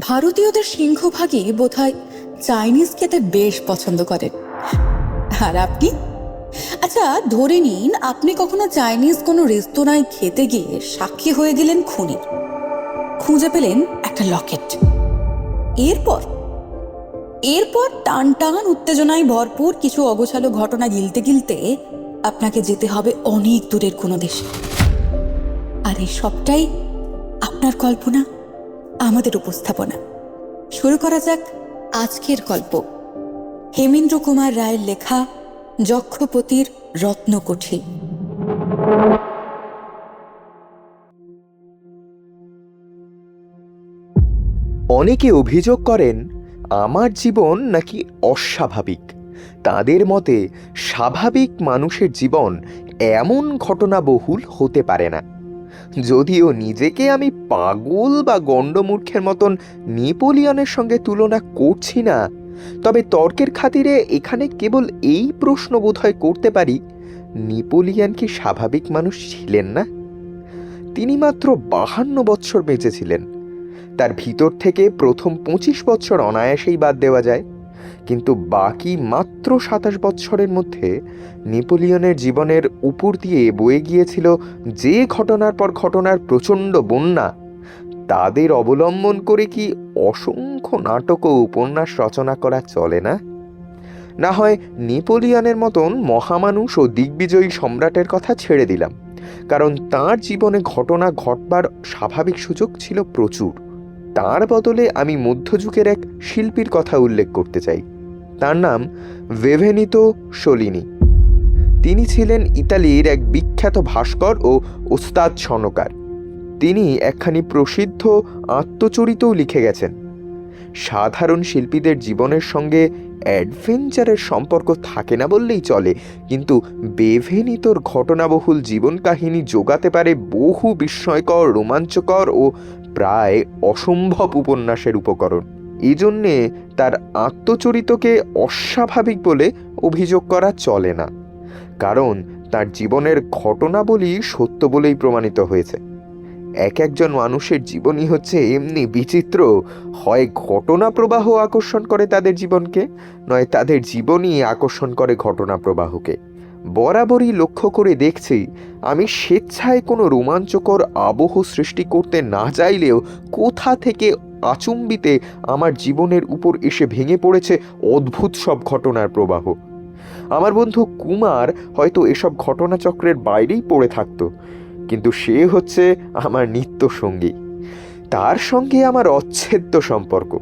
ভারতীয়দের সিংহভাগই বোধহয় চাইনিজ খেতে বেশ পছন্দ করেন। আর আপনি? আচ্ছা, ধরে নিন আপনি কখনো চাইনিজ কোনো রেস্তোরাঁয় খেতে গিয়ে সাক্ষী হয়ে গেলেন খুনির, খুঁজে পেলেন একটা লকেট। এরপর এরপর টান টান উত্তেজনায় ভরপুর কিছু অগোছালো ঘটনা গিলতে গিলতে আপনাকে যেতে হবে অনেক দূরের কোনো দেশে। আর এই সবটাই আপনার কল্পনা, আমাদের উপস্থাপনা। শুরু করা যাক আজকের গল্প, হেমেন্দ্র কুমার রায়ের লেখা যক্ষপতির রত্নকুঠি। অনেকে অভিযোগ করেন আমার জীবন নাকি অস্বাভাবিক। তাদের মতে স্বাভাবিক মানুষের জীবন এমন ঘটনাবহুল হতে পারে না। যদিও নিজেকে আমি পাগল বা গণ্ডমূর্খের মতন নেপোলিয়নের সঙ্গে তুলনা করছি না, তবে তর্কের খাতিরে এখানে কেবল এই প্রশ্ন বোধহয় করতে পারি, নেপোলিয়ন কি স্বাভাবিক মানুষ ছিলেন না? তিনি মাত্র 52 বৎসর বেঁচে ছিলেন। তার ভিতর থেকে প্রথম 25 বৎসর অনায়াসেই বাদ দেওয়া যায়, কিন্তু বাকি মাত্র 27 বৎসরের মধ্যে নেপোলিয়নের জীবনের উপর দিয়ে বয়ে গিয়েছিল যে ঘটনার পর ঘটনার প্রচণ্ড বন্যা। তাদের অবলম্বন করে কি অসংখ্য নাটক ও উপন্যাস রচনা করা চলে না? না হয় নেপোলিয়নের মতন মহামানুষ ও দিগ্বিজয়ী সম্রাটের কথা ছেড়ে দিলাম, কারণ তার জীবনে ঘটনা ঘটবার স্বাভাবিক সুযোগ ছিল প্রচুর। তার বদলে আমি মধ্যযুগের এক শিল্পীর কথা উল্লেখ করতে চাই। তার নাম ভেভেনিতো সোলিনি। তিনি ছিলেন ইতালির এক বিখ্যাত ভাস্কর ও ওস্তাদ স্বর্ণকার। তিনি একখানি প্রসিদ্ধ আত্মচরিতও লিখে গেছেন। সাধারণ শিল্পীদের জীবনের সঙ্গে অ্যাডভেঞ্চারের সম্পর্ক থাকে না বললেই চলে, কিন্তু বেভেনিতোর ঘটনাবহুল জীবন কাহিনী জোগাতে পারে বহু বিস্ময়কর, রোমাঞ্চকর ও প্রায় অসম্ভব উপন্যাসের উপকরণ। এজন্যে তার আত্মচরিতকে অস্বাভাবিক বলে অভিযোগ করা চলে না, কারণ তার জীবনের ঘটনাবলী সত্য বলেই প্রমাণিত হয়েছে। এক একজন মানুষের জীবনই হচ্ছে এমনি বিচিত্র, হয় ঘটনা প্রবাহ আকর্ষণ করে তাদের জীবনকে, নয় তাদের জীবনই আকর্ষণ করে ঘটনা প্রবাহকে। বরাবরই লক্ষ্য করে দেখছি, আমি স্বেচ্ছায় কোনো রোমাঞ্চকর আবহ সৃষ্টি করতে না চাইলেও কোথা থেকে আচম্বিতে আমার জীবনের উপর এসে ভেঙে পড়েছে অদ্ভুত সব ঘটনার প্রবাহ। আমার বন্ধু কুমার হয়তো এসব ঘটনাচক্রের বাইরেই পড়ে থাকতো, কিন্তু সে হচ্ছে আমার নিত্য সঙ্গী। তার সঙ্গে আমার অচ্ছেদ্য সম্পর্ক,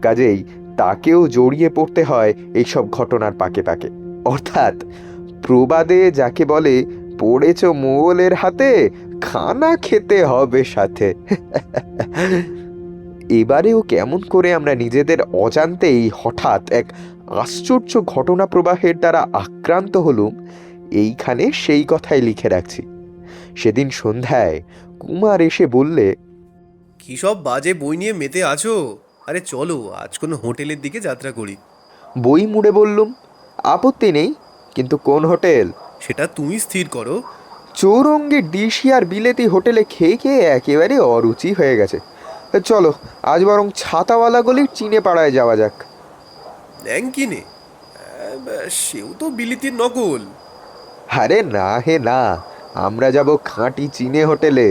কাজেই তাকেও জড়িয়ে পড়তে হয় এইসব ঘটনার পাকে পাকে। অর্থাৎ প্রবাদে যাকে বলে, পড়েছ মোগলের হাতে, খানা খেতে হবে সাথে। এবারেও কেমন করে আমরা নিজেদের অজান্তেই হঠাৎ এক আশ্চর্য ঘটনা প্রবাহের দ্বারা আক্রান্ত হলুম, এইখানে সেই কথাই লিখে রাখছি। সেদিন সন্ধ্যায় কুমার এসে বললে, কী সব বাজে বই নিয়ে মেতে আছো? আরে চলো আজ কোনো হোটেলের দিকে যাত্রা করি। বই মুড়ে বললুম, আপত্তি নেই, কিন্তু কোন হোটেল? সেটা তুমি স্থির করো। চৌরঙ্গীর ডিশি আর বিলেতি হোটেলে খেয়ে খেয়ে একেবারে অরুচি হয়ে গেছে। চলো আজ বরং ছাতাওয়ালা গলির চিনে পাড়ায় যাওয়া যাক। ন্যাংকিনে? সেও তো বিলিতির নকল। আরে না হে না, আমরা যাব খাঁটি চিনে হোটেলে,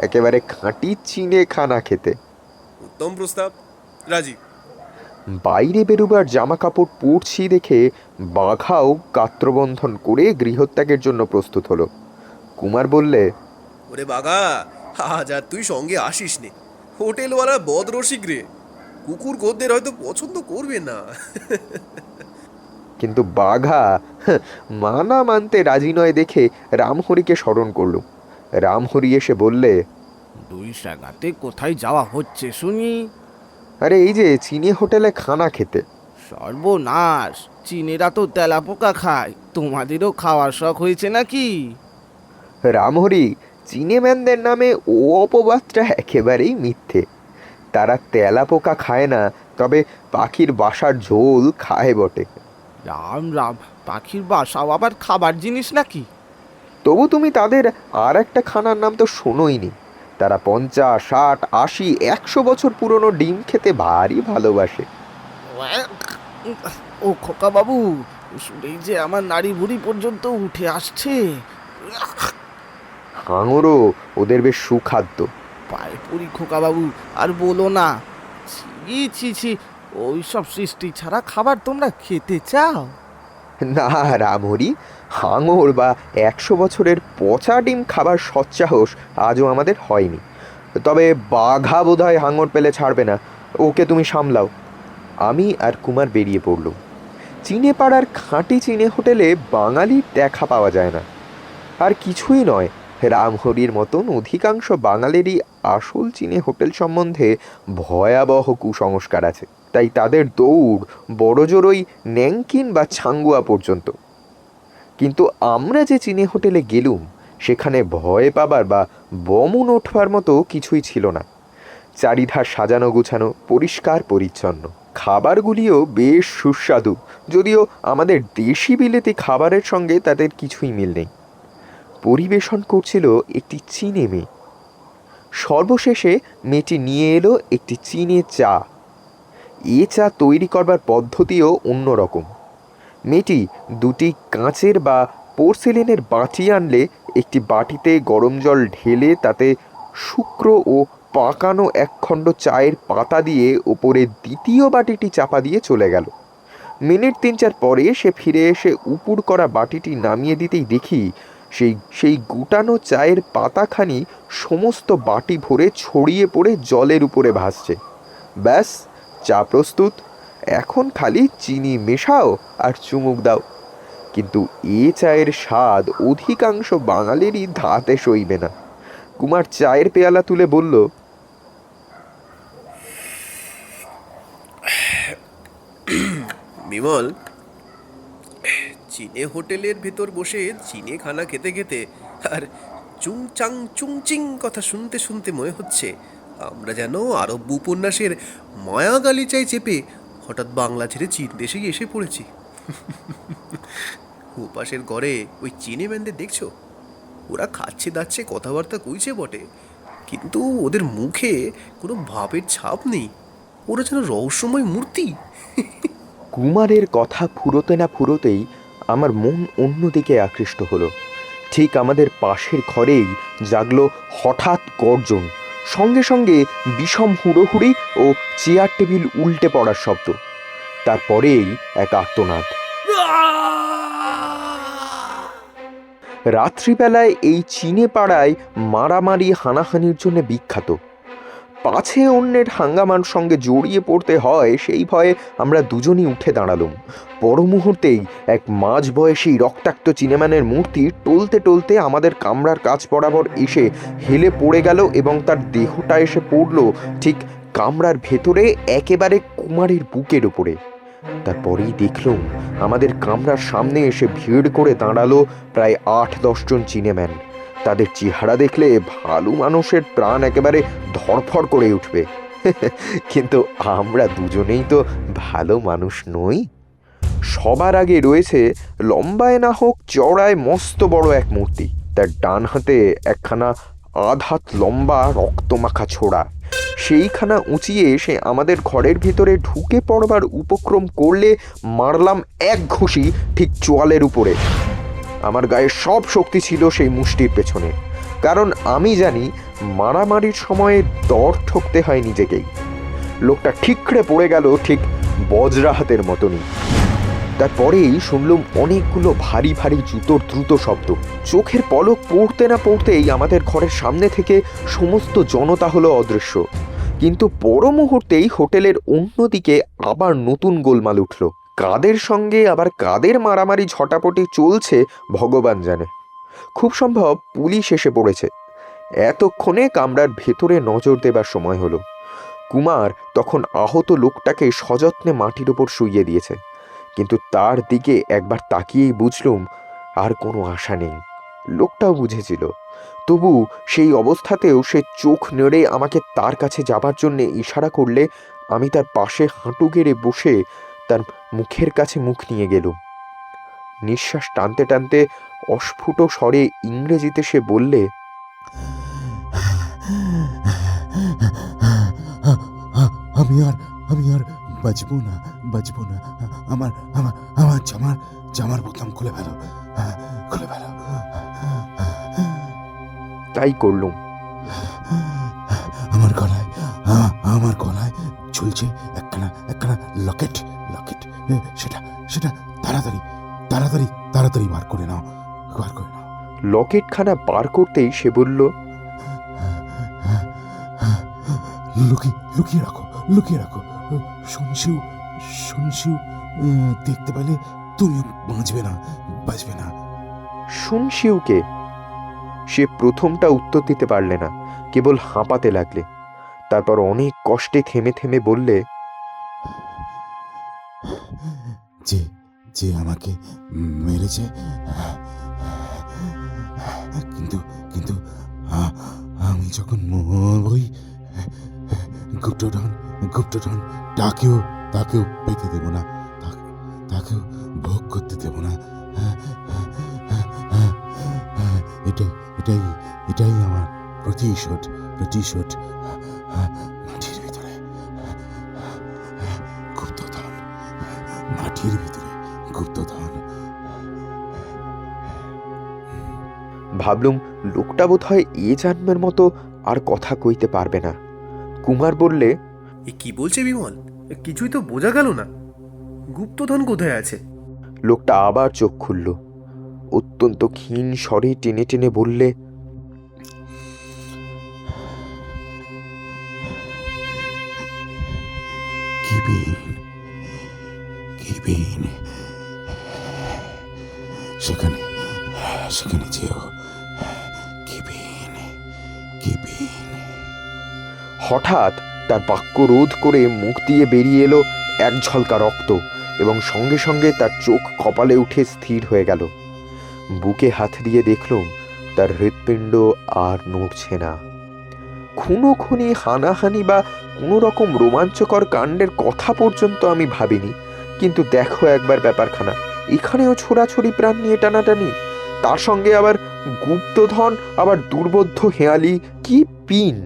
একেবারে খাঁটি চিনে খানা খেতে। উত্তম প্রস্তাব, রাজি। বাইরে বেরোবার জামা কাপড় পরছি দেখে বাঘাও গাত্রবন্ধন করে গৃহত্যাগের জন্য প্রস্তুত হলো। কুমার বললে, ওরে বাঘা, আজ আর তুই সঙ্গে আসিস নে। হোটেলওয়ালা বদরসিক রে, কুকুর খদ্দের হয়তো পছন্দ করবে না। কিন্তু বাঘা মানা মানতে রাজি নয় দেখে রামহরিকে স্মরণ করলুম। রামহরি এসে বললে, 2 টাকাতে কোথায় যাওয়া হচ্ছে শুনি? আরে এই যে চিনি হোটেলে খানা খেতে। সর্বনাশ, চীনেরা তো তেলাপোকা খায়, তোমাদেরও খাওয়ার শখ হয়েছে নাকি? রামহরি, চিনেম্যানদের নামে ও অপবাদটা একেবারেই মিথ্যে। তারা তেলাপোকা খায় না, তবে পাখির বাসার ঝোল খায় বটে। রাম রাম, পাখির বাসাও আবার খাবার জিনিস নাকি? তবু তুমি তাদের আর একটা খানার নাম তো শোনোইনি, তারা 50, 60, 80, 100 বছর পুরনো ডিম খেতে ভারী ভালোবাসে। ও খোকা বাবু, শুনেই যে আমার নাড়ি ভুড়ি পর্যন্ত উঠে আসছে। হাঙরও ওদের বেশ সুখাদ্য। পায়ে পড়ি খোকা বাবু, আর বলো না। ছি ছি ছি, ওই সব সৃষ্টি ছাড়া খাবার তোমরা খেতে চাও? না রামহরি, হাঙর বা 100 বছরের পচা ডিম খাবার সৎসাহস আজও আমাদের হয়নি। তবে বাঘা বোধহয় হাঙর পেলে ছাড়বে না, ওকে তুমি সামলাও। আমি আর কুমার বেরিয়ে পড়ল। চিনে পাড়ার খাঁটি চিনে হোটেলে বাঙালির দেখা পাওয়া যায় না। আর কিছুই নয়, রামহরির মতন অধিকাংশ বাঙালিরই আসল চীনে হোটেল সম্বন্ধে ভয়াবহ কুসংস্কার আছে। তাই তাদের দৌড় বড়জোর ওই ন্যাংকিন বা ছাঙ্গুয়া পর্যন্ত। কিন্তু আমরা যে চীনে হোটেলে গেলুম সেখানে ভয় পাবার বা বমন ওঠবার মতো কিছুই ছিল না। চারিধার সাজানো গুছানো, পরিষ্কার পরিচ্ছন্ন। খাবারগুলিও বেশ সুস্বাদু, যদিও আমাদের দেশি বিলেতি খাবারের সঙ্গে তাদের কিছুই মিল নেই। পরিবেশন করছিল একটি চীনে মেয়ে। সর্বশেষে মেয়েটি নিয়ে এলো একটি চীনে চা। এ চা তৈরি করবার পদ্ধতিও অন্যরকম। মেয়েটি দুটি কাঁচের বা পোর্সেলেনের বাটি আনলে একটি বাটিতে গরম জল ঢেলে তাতে শুক্র ও পাকানো একখণ্ড চায়ের পাতা দিয়ে ওপরে দ্বিতীয় বাটিটি চাপা দিয়ে চলে গেল। মিনিট 3-4 পরে সে ফিরে এসে উপুর করা বাটিটি নামিয়ে দিতেই দেখি সেই গুটানো চায়ের পাতাখানি সমস্ত বাটি ভরে ছড়িয়ে পড়ে জলের উপরে ভাসছে। ব্যাস, চা প্রস্তুত। এখন খালি চিনি মেশাও আর চুমুক দাও। কিন্তু এ চায়ের স্বাদ অধিকাংশ বাঙালিরই ধাতে সইবে না। কুমার চায়ের পেয়ালা তুলে বলল, বিমল, চীনে হোটেলের ভেতর বসে চীনে খানা খেতে খেতে আর চুংচাং চুংচিং কথা শুনতে শুনতে মনে হচ্ছে আমরা যেন আরব উপন্যাসের মায়া গালিচায় চেপে হঠাৎ বাংলা ছেড়ে চীন দেশে এসে পড়েছি। ওপাশের ঘরে ওই চীনে ম্যানদের দেখছো? ওরা খাচ্ছে দাচ্ছে, কথাবার্তা কইছে বটে, কিন্তু ওদের মুখে কোনো ভাবের ছাপ নেই। ওরা যেন রহস্যময় মূর্তি। কুমারের কথা ফুরোতে না ফুরোতেই আমার মন অন্যদিকে আকৃষ্ট হলো। ঠিক আমাদের পাশের ঘরেই জাগলো হঠাৎ গর্জন, সঙ্গে সঙ্গে বিষম হুড়োহুড়ি ও চেয়ার টেবিল উল্টে পড়ার শব্দ। তারপরেই এক আর্তনাদ। রাত্রিবেলায় এই চীনে পাড়ায় মারামারি হানাহানির জন্য বিখ্যাত। পাছে অন্যের হাঙ্গামার সঙ্গে জড়িয়ে পড়তে হয় সেই ভয়ে আমরা দুজনই উঠে দাঁড়ালুম। পর মুহূর্তেই এক মাঝবয়সী রক্তাক্ত চিনেম্যানের মূর্তি টলতে টলতে আমাদের কামরার কাছ বরাবর এসে হেলে পড়ে গেল এবং তার দেহটা এসে পড়ল ঠিক কামরার ভেতরে একেবারে কুমারের বুকের উপরে। তারপরেই দেখলুম আমাদের কামরার সামনে এসে ভিড় করে দাঁড়ালো প্রায় 8-10 জন চিনেম্যান। তাদের চেহারা দেখলে ভালো মানুষের প্রাণ একেবারে ধড়ফড় করে উঠবে। কিন্তু আমরা দুজনেই তো ভালো মানুষ নই। সবার আগে রয়েছে লম্বায় না হোক চওড়ায় মস্ত বড় এক মূর্তি। তার ডান হাতে একখানা আধাত লম্বা রক্তমাখা ছোড়া। সেইখানা উঁচিয়ে সে আমাদের ঘরের ভিতরে ঢুকে পড়বার উপক্রম করলে মারলাম এক ঘুষি ঠিক চোয়ালের উপরে। আমার গায়ে সব শক্তি ছিল সেই মুষ্টির পেছনে, কারণ আমি জানি মারামারির সময়ে দর ঠকতে হয় নিজেকেই। লোকটা ঠিকরে পড়ে গেল ঠিক বজ্রাহাতের মতনই। তারপরেই শুনলুম অনেকগুলো ভারী ভারী জুতোর দ্রুত শব্দ। চোখের পলক পড়তে না পড়তেই আমাদের ঘরের সামনে থেকে সমস্ত জনতা হলো অদৃশ্য। কিন্তু পর মুহূর্তেই হোটেলের অন্যদিকে আবার নতুন গোলমাল উঠল। কাদের সঙ্গে আবার কাদের মারামারি ঝটাপটি চলছে ভগবান জানে। খুব সম্ভব পুলিশ এসে পড়েছে। এতক্ষণে কামরার ভেতরে নজর দেবার সময় হলো। কুমার তখন আহত লোকটাকে সযত্নে মাটির ওপর শুইয়ে দিয়েছে, কিন্তু তার দিকে একবার তাকিয়েই বুঝলুম আর কোনো আশা নেই। লোকটাও বুঝেছিল, তবু সেই অবস্থাতেও সে চোখ নেড়ে আমাকে তার কাছে যাবার জন্যে ইশারা করলে আমি তার পাশে হাঁটু গেড়ে বসে তার মুখের কাছে মুখ নিয়ে গেলুম। নিঃশ্বাস টানতে টানতে অস্ফুট স্বরে ইংরেজিতে সে বললে, আমি আর বাঁচবো না। আমার আমার আমার জামার বোতাম খুলে ফেলো। তাই করলুম। আমার গলায় ঝুলছে একখানা লকেট। সেটা তাড়াতাড়ি বার করে নাও। লকেটখানা বার করতেই সে বলল, লুকিয়ে রাখো। শুনশিউ দেখতে পেলে তুমি বাঁচবে না। শুনশিউকে? সে প্রথমটা উত্তর দিতে পারলে না, কেবল হাঁপাতে লাগলে। তারপর অনেক কষ্টে থেমে থেমে বললে, যে আমাকে মেরেছে, কিন্তু আমি যখন মরবই, গুপ্তধন তাকেও পেতে দেব না, তাকেও ভোগ করতে দেব না। এটাই আমার প্রতিশোধ। মাটির ভিতরে গুপ্তধন। ভাবলুম লোকটা বোধহয় এ জন্মের মতো আর কথা কইতে পারবে না। কুমার বললে, এ কি বলছে বিমল? কিছুই তো বোঝা গেল না। গুপ্তধন কোথায় আছে? লোকটা আবার চোখ খুলল, অত্যন্ত ক্ষীণ স্বরে টেনে টেনে বললে, কেবিন, সেখানে যেও। কেবিন। হঠাৎ তার বাক্য রোধ করে মুখ দিয়ে বেরিয়ে এলো এক ঝলকা রক্ত, এবং সঙ্গে সঙ্গে তার চোখ কপালে উঠে স্থির হয়ে গেল। বুকে হাত দিয়ে দেখলুম তার হৃৎপিণ্ড আর নড়ছে না। খুনোখুনি, হানাহানি বা কোনো রকম রোমাঞ্চকর কাণ্ডের কথা পর্যন্ত আমি ভাবিনি, কিন্তু দেখো একবার ব্যাপারখানা, এখানেও ছোড়াছড়ি, প্রাণ নিয়ে টানাটানি, তার সঙ্গে আবার গুপ্তধন, আবার দুর্বোধ্য হেয়ালি, কি পিন!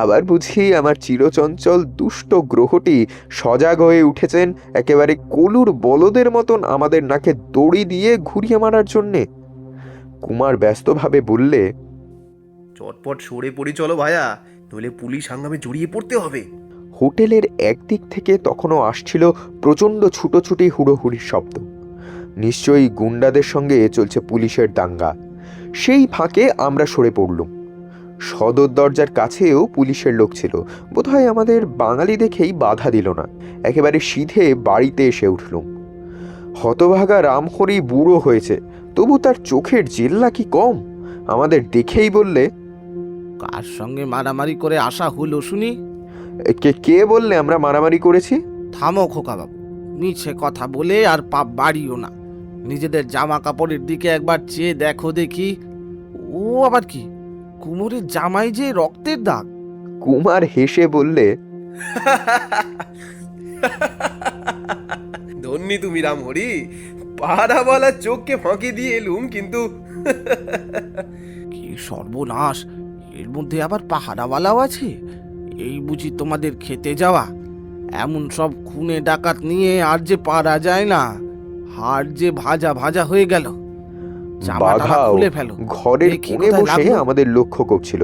আবার বুঝি আমার চিরচঞ্চল দুষ্ট গ্রহটি সজাগ হয়ে উঠেছেন একেবারে কলুর বলদের মতন আমাদের নাকে দড়ি দিয়ে ঘুরিয়ে মারার জন্যে। কুমার ব্যস্তভাবে বললে, চটপট সরে পড়ি চলো ভায়া, নইলে পুলিশ হাঙ্গামে জড়িয়ে পড়তে হবে। হোটেলের একদিক থেকে তখনও আসছিল প্রচণ্ড ছুটোছুটি, হুড়োহুড়ির শব্দ। নিশ্চয়ই গুন্ডাদের সঙ্গে চলছে পুলিশের দাঙ্গা। সেই ফাঁকে আমরা সরে পড়লুম। সদর দরজার কাছেও পুলিশের লোক ছিল, বোধহয় আমাদের বাঙালি দেখেই বাধা দিল না, একেবারে সিধে বাড়িতে এসে উঠলুম। হতভাগা রামহরি বুড়ো হয়েছে, তবু তার চোখের জেল্লা কি কম। আমাদের দেখেই বললে, কার সঙ্গে মারামারি করে আসা হলো শুনি? কে বললে আমরা মারামারি করেছি? থামো খোকা বাবু, মিছে কথা বলে আর পাপ বাড়িও না। নিজেদের জামা কাপড়ের দিকে একবার চেয়ে দেখো দেখি। ও আবার কি, কুমোরের জামাই যে রক্তের দাগ। কুমার হেসে বললে, ধন্যি তুমি রামহরি, পাড়াওয়ালা চোখকে ফাঁকি দিয়ে এলুম, কিন্তু কি সর্বনাশ! এর মধ্যে আবার পাহারাওয়ালাও আছে। এই বুঝি তোমাদের খেতে যাওয়া? এমন সব খুনে ডাকাত নিয়ে আর যে পারা যায় না। হাড় যে ভাজা ভাজা হয়ে গেল। বাঘাও খুলে ফেলো। ঘরের দেখি কোণে কোথায় বসে লাগলো। আমাদের লক্ষ্য করছিল।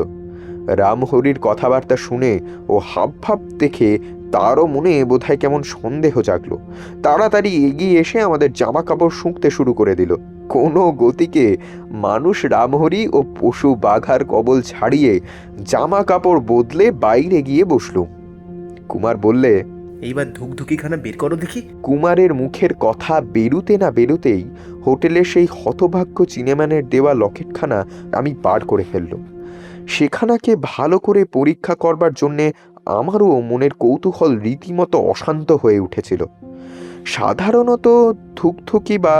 রামহরির কথাবার্তা শুনে ও হাবভাব দেখে তারও মনে বোধহয় কেমন সন্দেহ জাগলো। তাড়াতাড়ি এগিয়ে এসে আমাদের জামা কাপড় শুঁকতে শুরু করে দিল। কোনো গতিকে মানুষ রামহরি ও পশু বাঘার কবল ছাড়িয়ে জামা কাপড় বদলে বাইরে গিয়ে বসলুম। কুমার বললে, এইবার ধুকধুকিখানা বের করো দেখি। কুমারের মুখের কথা বেরুতে না বেরুতেই হোটেলের সেই হতভাগ্য চিনেম্যানের দেওয়া লকেটখানা আমি বার করে ফেললুম। সেখানাকে ভালো করে পরীক্ষা করবার জন্যে আমারও মনের কৌতূহল রীতিমতো অশান্ত হয়ে উঠেছিল। সাধারণত ধুকধুকি বা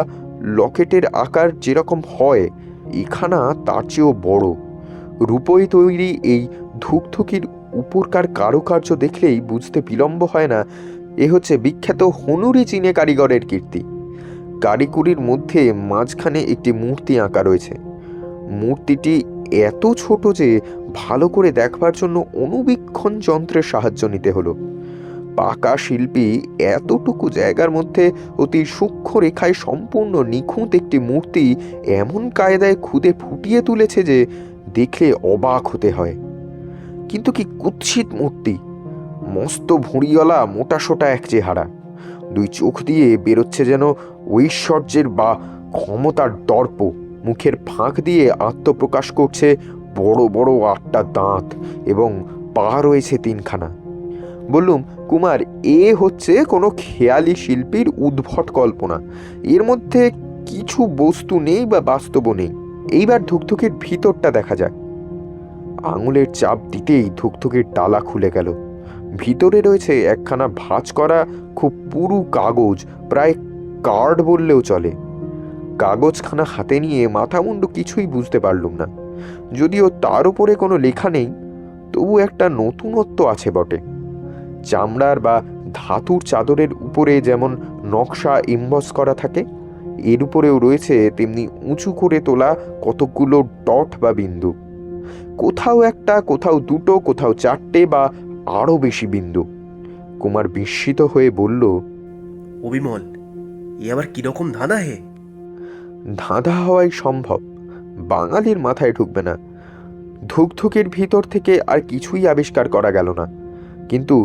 লকেটের আকার যেরকম হয়, এখানা তার চেয়েও বড়। রূপোয় তৈরি এই ধুকধুকির উপরকার কারুকার্য দেখলেই বুঝতে বিলম্ব হয় না এ হচ্ছে বিখ্যাত হনুরি চীনে কারিগরের কীর্তি। কারিকুরির মধ্যে মাঝখানে একটি মূর্তি আঁকা রয়েছে। মূর্তিটি এত ছোট যে ভালো করে দেখবার জন্য অনুবীক্ষণ যন্ত্রের সাহায্য নিতে হলো। পাকা শিল্পী এতটুকু জায়গার মধ্যে অতি সূক্ষ্ম রেখায় সম্পূর্ণ নিখুঁত একটি মূর্তি এমন কায়দায় খুদে ফুটিয়ে তুলেছে যে দেখলে অবাক হতে হয়। কিন্তু কি কুৎসিত মূর্তি! মস্ত ভুঁড়িওয়ালা মোটাসোটা এক চেহারা, দুই চোখ দিয়ে বেরোচ্ছে যেন ঐশ্বর্যের বা ক্ষমতার দর্প, মুখের ফাঁক দিয়ে আত্মপ্রকাশ করছে বড় বড় 8টা দাঁত এবং পা রয়েছে 3খানা। বললুম, কুমার, এ হচ্ছে কোনো খেয়ালি শিল্পীর উদ্ভট কল্পনা, এর মধ্যে কিছু বস্তু নেই বা বাস্তব নেই। এইবার ধুকধুকির ভিতরটা দেখা যাক। আঙুলের চাপ দিতেই ধুকধুকির ডালা খুলে গেল। ভিতরে রয়েছে একখানা ভাঁজ করা খুব পুরু কাগজ, প্রায় কার্ড বললেও চলে। কাগজখানা হাতে নিয়ে মাথামুন্ডু কিছুই বুঝতে পারলুম না। যদিও তার উপরে কোনো লেখা নেই, তবু একটা নতুনত্ব আছে বটে। চামড়ার বা ধাতুর চাদরের উপরে যেমন নকশা ইম্বস করা থাকে, এর উপরেও রয়েছে তেমনি উঁচু করে তোলা কতকগুলো ডট বা বিন্দু। কোথাও একটা, কোথাও দুটো, কোথাও 4টে বা আরও বেশি বিন্দু। কুমার বিস্মিত হয়ে বলল, অবিমল, এ আবার কিরকম ধাঁধা হে? ধাঁধা হওয়াই সম্ভব, বাঙালির মাথায় ঢুকবে না। ধুকধুকির ভিতর থেকে আর কিছুই আবিষ্কার করা গেল না, কিন্তু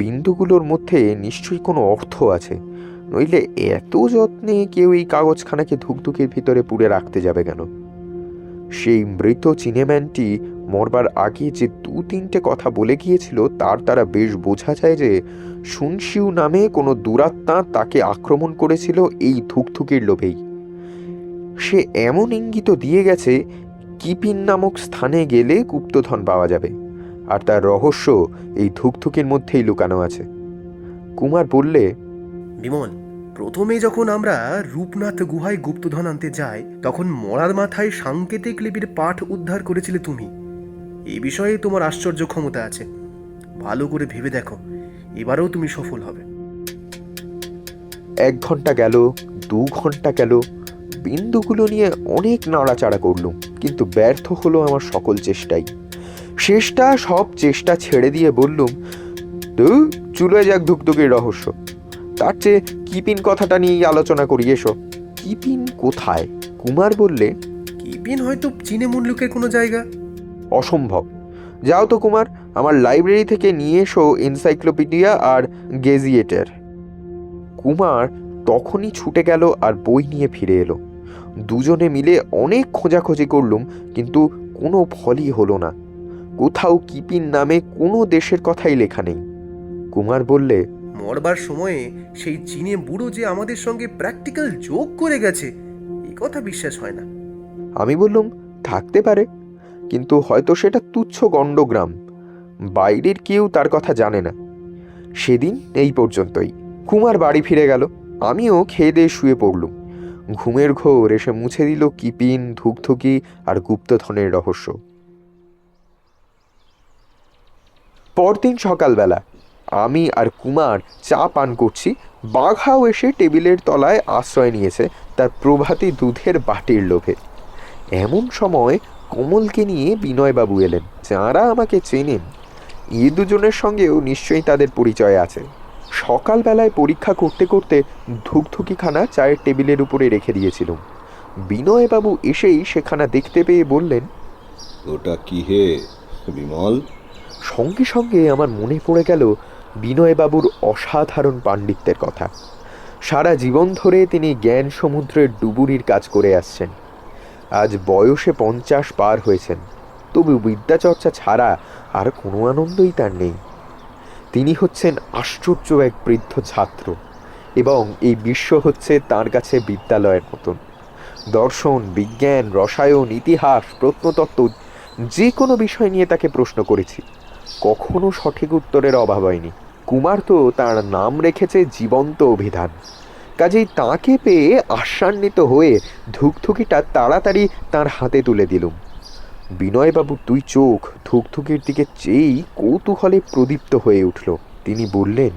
বিন্দুগুলোর মধ্যে নিশ্চয়ই কোনো অর্থ আছে, নইলে এত যত্নে কেউ এই কাগজখানাকে ধুকধুকির ভিতরে পুড়ে রাখতে যাবে কেন? সেই মৃত চিনেম্যানটি মরবার আগে যে 2-3টে কথা বলে গিয়েছিল, তার দ্বারা বেশ বোঝা যায় যে শুনশিউ নামে কোনো দুরাত্মা তাকে আক্রমণ করেছিল এই ধুকধুকির লোভেই। সে এমন ইঙ্গিত দিয়ে গেছে, কিপিন নামক স্থানে গেলে গুপ্তধন পাওয়া যাবে, আর তার রহস্য এই ধুকধুকির মধ্যেই লুকানো আছে। কুমার বললে, বিমল, প্রথমে যখন আমরা রূপনাথ গুহায় গুপ্তধন আনতে যাই, তখন মরার মাথায় সাংকেতিক লিপির পাঠ উদ্ধার করেছিলে তুমি। এই বিষয়ে তোমার আশ্চর্য ক্ষমতা আছে। ভালো করে ভেবে দেখো, এবারেও তুমি সফল হবে। 1 ঘন্টা গেল, 2 ঘন্টা গেল, বিন্দুগুলো নিয়ে অনেক নাড়াচাড়া করলুম, কিন্তু ব্যর্থ হলো আমার সকল চেষ্টাই। শেষটা সব চেষ্টা ছেড়ে দিয়ে বললুম, চুলে যাক ধুকধুকির রহস্য, তার চেয়ে কিপিন কথাটা নিয়েই আলোচনা করি, এসো। কিপিন কোথায়? কুমার বললে, কিপিন হয়তো চীনে মুল্লুকের কোনো জায়গা। অসম্ভব। যাও তো কুমার, আমার লাইব্রেরি থেকে নিয়ে এসো এনসাইক্লোপিডিয়া আর গেজিয়েটার। কুমার তখনই ছুটে গেল আর বই নিয়ে ফিরে এলো। দুজনে মিলে অনেক খোঁজাখুঁজি করলুম, কিন্তু কোনো ফলই হলো না। কোথাও কিপিন নামে কোনো দেশের কথাই লেখা নেই। কুমার বললে, মরবার সময়ে সেই চীনে বুড়ো যে আমাদের সঙ্গে প্র্যাকটিক্যাল যোগ করে গেছে, এ কথা বিশ্বাস হয় না। আমি বললুম, থাকতে পারে, কিন্তু হয়তো সেটা তুচ্ছ গণ্ডগ্রাম, বাইরের কেউ তার কথা জানে না। সেদিন এই পর্যন্তই। কুমার বাড়ি ফিরে গেল, আমিও খেয়ে দিয়ে শুয়ে পড়লুম। ঘুমের ঘোর এসে মুছে দিল কিপিন, ধুকধুকি আর গুপ্তধনের রহস্য। পরদিন সকালবেলা আমি আর কুমার চা পান করছি, বাঘাও এসে টেবিলের তলায় আশ্রয় নিয়েছে তার প্রভাতী দুধের বাটির লোভে। এমন সময় কমলকে নিয়ে বিনয়বাবু এলেন, যাঁরা আমাকে চেনেন। এ দুজনের সঙ্গেও নিশ্চয়ই তাদের পরিচয় আছে। সকালবেলায় পরীক্ষা করতে করতে ধুকধুকিখানা চায়ের টেবিলের উপরে রেখে দিয়েছিলাম। বিনয়বাবু এসেই সেখানা দেখতে পেয়ে বললেন, ওটা কি হে বিমল? সঙ্গে সঙ্গে আমার মনে পড়ে গেল বিনয়বাবুর অসাধারণ পাণ্ডিত্যের কথা। সারা জীবন ধরে তিনি জ্ঞান সমুদ্রের ডুবুরির কাজ করে আসছেন। আজ বয়সে 50 পার হয়েছেন, তবু বিদ্যাচর্চা ছাড়া আর কোনো আনন্দই তার নেই। তিনি হচ্ছেন আশ্চর্য এক বৃদ্ধ ছাত্র, এবং এই বিশ্ব হচ্ছে তার কাছে বিদ্যালয়ের মতন। দর্শন, বিজ্ঞান, রসায়ন, ইতিহাস, প্রত্নতত্ত্ব, যে কোনো বিষয় নিয়ে তাকে প্রশ্ন করেছি, কখনো সঠিক উত্তরের অভাব হয়নি। কুমার তো তার নাম রেখেছে জীবন্ত অভিধান। কাজেই তাকে পেয়ে আশ্বান্বিত হয়ে ধুকধুকিটা তাড়াতাড়ি তার হাতে তুলে দিলুম। বিনয়বাবুর 2 চোখ ধুকধুকির দিকে চেয়েই কৌতূহলে প্রদীপ্ত হয়ে উঠল। তিনি বললেন,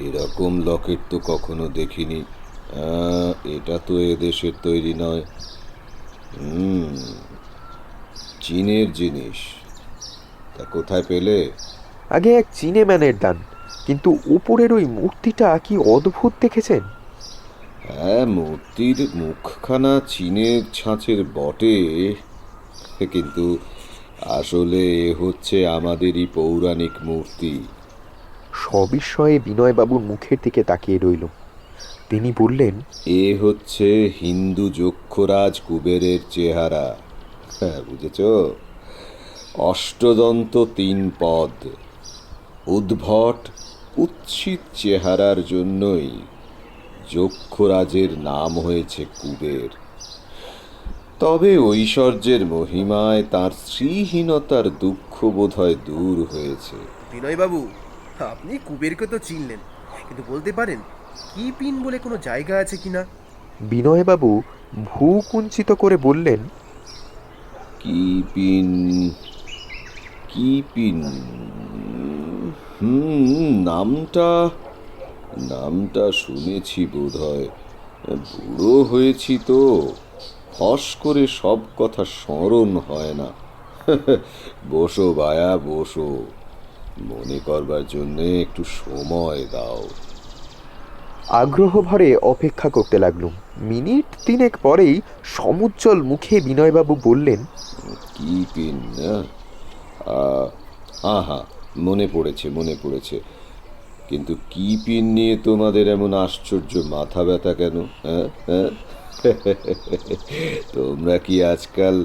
এরকম লকেট তো কখনো দেখিনি। এটা তো এদেশের তৈরি নয়, চীনের জিনিস। তা কোথায় পেলে? আগে এক চিনেম্যানের দান, কিন্তু উপরের ওই মূর্তিটা কি অদ্ভুত দেখেছেন? হ্যাঁ, মূর্তির মুখখানা চীনের ছাঁচের বটে, কিন্তু আসলে এ হচ্ছে আমাদেরই পৌরাণিক মূর্তি। সবিস্ময়ে বিনয়বাবুর মুখের দিকে তাকিয়ে রইল। তিনি বললেন, এ হচ্ছে হিন্দু যক্ষরাজ কুবেরের চেহারা। হ্যাঁ, বুঝেছ? অষ্টদন্ত 3 পদ, উদ্ভট উচ্ছিত চেহারার জন্যই যক্ষরাজের নাম হয়েছে কুবের। তবে ঐশ্বর্যের মহিমায় তার শ্রীহীনতার দুঃখ বোধহয় দূর হয়েছে। বিনয়বাবু, আপনি কুবেরকে তো চিনলেন, কিন্তু বলতে পারেন কি পিন বলে কোনো জায়গা আছে কিনা? বিনয়বাবু ভ্রু কুঞ্চিত করে বললেন, কি পিন? কি পিন? নামটা নামটা শুনেছি বোধহয়। বুড়ো হয়েছি তো, ফস করে সব কথা স্মরণ হয় না। বসো বায়া, বসো, মনে করবার জন্যে একটু সময় দাও। আগ্রহ ভরে অপেক্ষা করতে লাগলুম। মিনিট 3 পরেই সমুজ্জ্বল মুখে বিনয়বাবু বললেন, কি পিন? আহা, মনে পড়েছে। কিন্তু কি পিন নিয়ে তোমাদের এমন আশ্চর্য মাথা ব্যথা কেন? হ্যাঁ হ্যাঁ, তোমরা কি আজকাল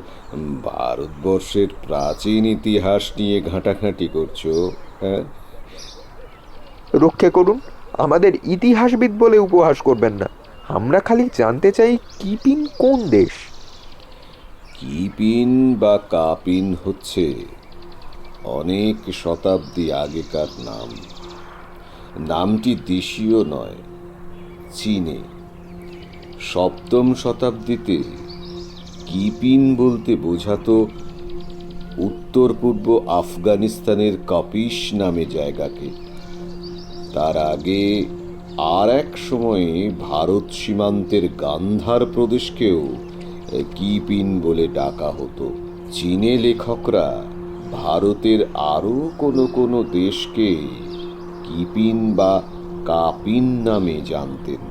ভারতবর্ষের প্রাচীন ইতিহাস নিয়ে ঘাঁটাঘাঁটি করছো? হ্যাঁ, রক্ষে করুন, আমাদের ইতিহাসবিদ বলে উপহাস করবেন না। আমরা খালি জানতে চাই কিপিন কোন দেশ। কিপিন বা কাপিন হচ্ছে অনেক শতাব্দী আগেকার নাম। নামটি দেশীয় নয়, চীনে। 7ম শতাব্দীতে কিপিন বলতে বোঝাতো উত্তর পূর্ব আফগানিস্তানের কাপিস নামে জায়গাকে। তার আগে আর এক সময়ে ভারত সীমান্তের গান্ধার প্রদেশকেও কিপিন বলে ডাকা হতো। চীনে লেখকরা ভারতের আরও কোনো দেশকে কিপিন বা কাপিন নামে জানতেন।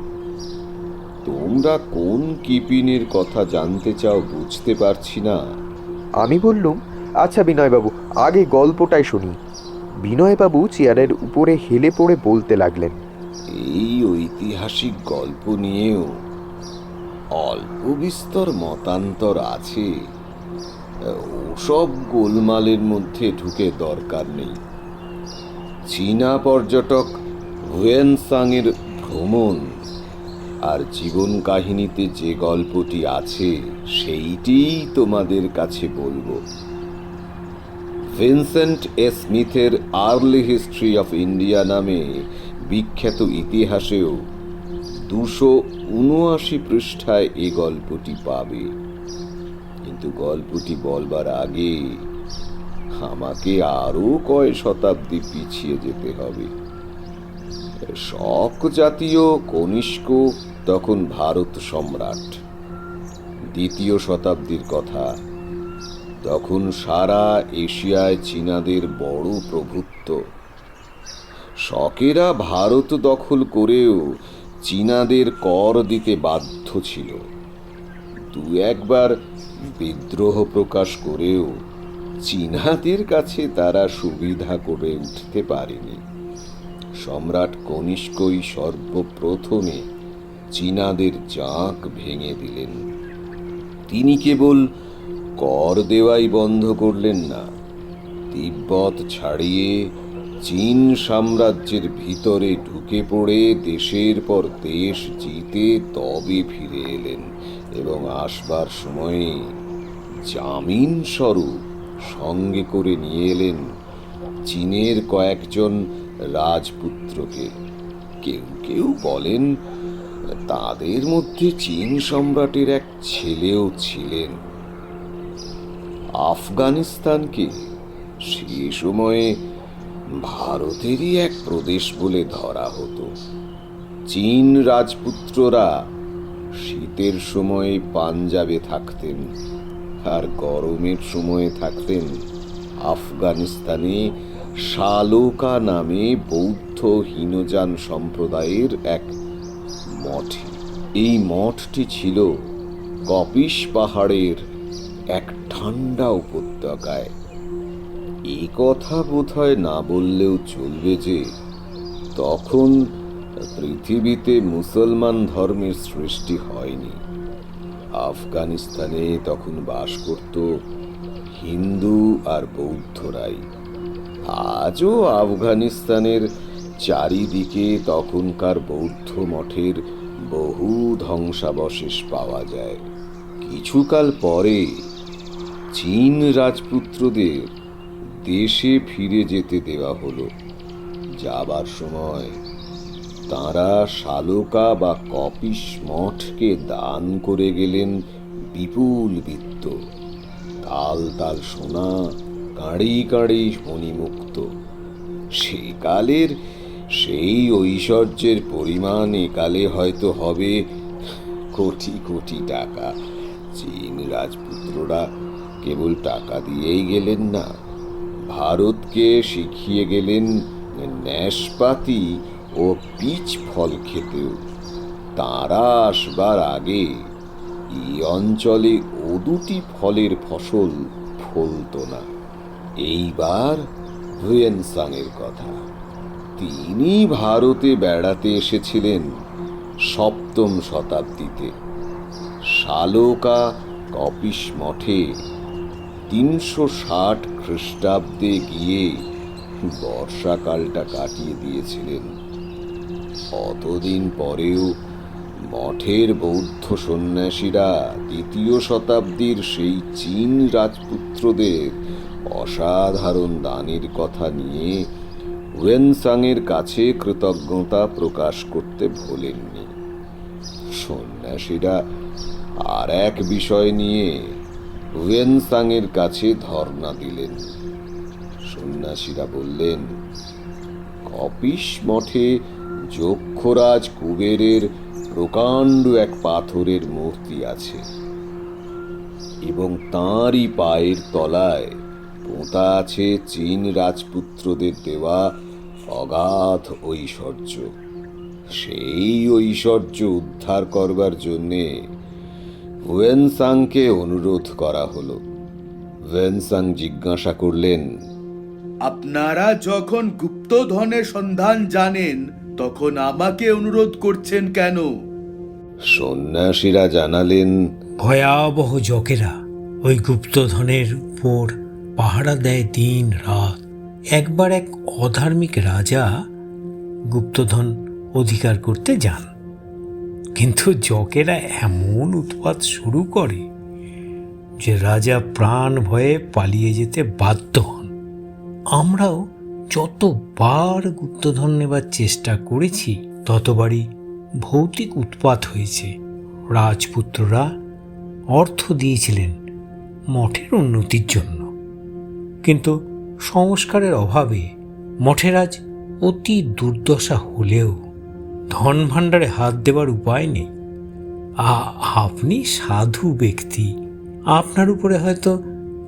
তোমরা কোন কিপিনের কথা জানতে চাও বুঝতে পারছি না। আমি বললুম, আচ্ছা বিনয়বাবু, আগে গল্পটাই শুনি। বিনয়বাবু চেয়ারের উপরে হেলে পড়ে বলতে লাগলেন, এই ঐতিহাসিক গল্প নিয়েও অল্প বিস্তর মতান্তর আছে। ওসব গোলমালের মধ্যে ঢুকে দরকার নেই। চীনা পর্যটক হুয়েনসাংয়ের ভ্রমণ আর জীবন কাহিনীতে যে গল্পটি আছে সেইটিই তোমাদের কাছে বলবো। ভিনসেন্ট এ স্মিথের আর্লি হিস্ট্রি অফ ইন্ডিয়া নামে বিখ্যাত ইতিহাসেও 279 পৃষ্ঠায় এ গল্পটি পাবে। কিন্তু গল্পটি বলবার আগে আমাকে আরও কয় শতাব্দী পিছিয়ে যেতে হবে। শক জাতীয় কনিষ্ক তখন ভারত সম্রাট। 2য় শতাব্দীর কথা। তখন সারা এশিয়ায় চীনাদের বড় প্রভুত্ব। শকেরা ভারত দখল করেও চীনাদের কর দিতে বাধ্য ছিল। 2-1 বিদ্রোহ প্রকাশ করেও চীনাদের কাছে তারা সুবিধা করে উঠতে পারেনি। সম্রাট কনিষ্কই সর্বপ্রথমে চীনাদের জাঁক ভেঙে দিলেন। তিনি কেবল কর দেওয়াই বন্ধ করলেন না, তিব্বত ছাড়িয়ে চীন সাম্রাজ্যের ভিতরে ঢুকে পড়ে দেশের পর দেশ জিতে তবে ফিরে এলেন এবং আসবার সময়ে জামিন স্বরূপ সঙ্গে করে নিয়ে এলেন চীনের কয়েকজন রাজপুত্রকে। কেউ বলেন তাদের মধ্যে চীন সম্রাটের এক ছেলেও ছিলেন। আফগানিস্তানকে সে সময়ে ভারতেরই এক প্রদেশ বলে ধরা হতো। চীন রাজপুত্ররা শীতের সময়ে পাঞ্জাবে থাকতেন আর গরমের সময়ে থাকতেন আফগানিস্তানে শালোকা নামে বৌদ্ধ হীনযান সম্প্রদায়ের এক মঠে। এই মঠটি ছিল কপিস পাহাড়ের এক ঠান্ডা উপত্যকায়। এই কথা বোধহয় না বললেও চলবে যে তখন পৃথিবীতে মুসলমান ধর্মের সৃষ্টি হয়নি। আফগানিস্তানে তখন বাস করত হিন্দু আর বৌদ্ধরাই। আজও আফগানিস্তানের চারিদিকে তখনকার বৌদ্ধ মঠের বহু ধ্বংসাবশেষ পাওয়া যায়। কিছুকাল পরে চীন রাজপুত্রদের দেশে ফিরে যেতে দেওয়া হলো। যাবার সময় তাঁরা শালোকা বা কপিস মঠকে দান করে গেলেন বিপুল বিত্ত, তাল তাল সোনা, কাঁড়ি কাঁড়ি মণিমুক্ত। সেকালের সেই ঐশ্বর্যের পরিমাণ একালে হয়তো হবে কোটি কোটি টাকা। চীন রাজপুত্ররা কেবল টাকা দিয়েই গেলেন না, ভারতকে শিখিয়ে গেলেন ন্যাশপাতি ও পিচ ফল খেতেও। তাঁরা আসবার আগে এই অঞ্চলে ও দুটি ফলের ফসল ফলত না। এইবার হুয়েনসাংয়ের কথা। তিনি ভারতে বেড়াতে এসেছিলেন ৭ম শতাব্দীতে। শালোকা কপিস মঠে ৩৬০ খ্রিস্টাব্দে গিয়ে বর্ষাকালটা কাটিয়ে দিয়েছিলেন। অতদিন পরেও মঠের বৌদ্ধ সন্ন্যাসীরা ২য় শতাব্দীর সেই চীন রাজপুত্রদের অসাধারণ দানের কথা নিয়ে হুয়েনসাংয়ের কাছে কৃতজ্ঞতা প্রকাশ করতে ভোলেননি। সন্ন্যাসীরা আর এক বিষয় নিয়ে হুয়েনসাংয়ের কাছে ধর্ণা দিলেন। সন্ন্যাসীরা বললেন, কপিস মঠে যক্ষরাজ কুবেরের প্রকাণ্ড এক পাথরের মূর্তি আছে এবং তাঁরই পায়ের তলায় পোঁতা আছে চীন রাজপুত্রদের দেওয়া অগাধ ঐশ্বর্য। সেই ঐশ্বর্য উদ্ধার করবার জন্যে হুয়েনসাংকে অনুরোধ করা হলো। হুয়েনসাং জিজ্ঞাসা করলেন, আপনারা যখন গুপ্তধনের সন্ধান জানেন তখন আমাকে অনুরোধ করছেন কেন? সন্ন্যাসীরা জানালেন, ভয়াবহ জকেরা ওই গুপ্তধনের উপর পাহারা দেয় দিন রাত। একবার এক অধার্মিক রাজা গুপ্তধন অধিকার করতে যান, কিন্তু জকেরা এমন উৎপাত শুরু করে যে রাজা প্রাণ ভয়ে পালিয়ে যেতে বাধ্য হন। আমরাও যতবার গুপ্তধন নেবার চেষ্টা করেছি ততবারই ভৌতিক উৎপাত হয়েছে। রাজপুত্ররা অর্থ দিয়েছিলেন মঠের উন্নতির জন্য, কিন্তু সংস্কারের অভাবে মঠের আজ অতি দুর্দশা হলেও ধন ভাণ্ডারে হাত দেবার উপায় নেই। আপনি সাধু ব্যক্তি, আপনার উপরে হয়তো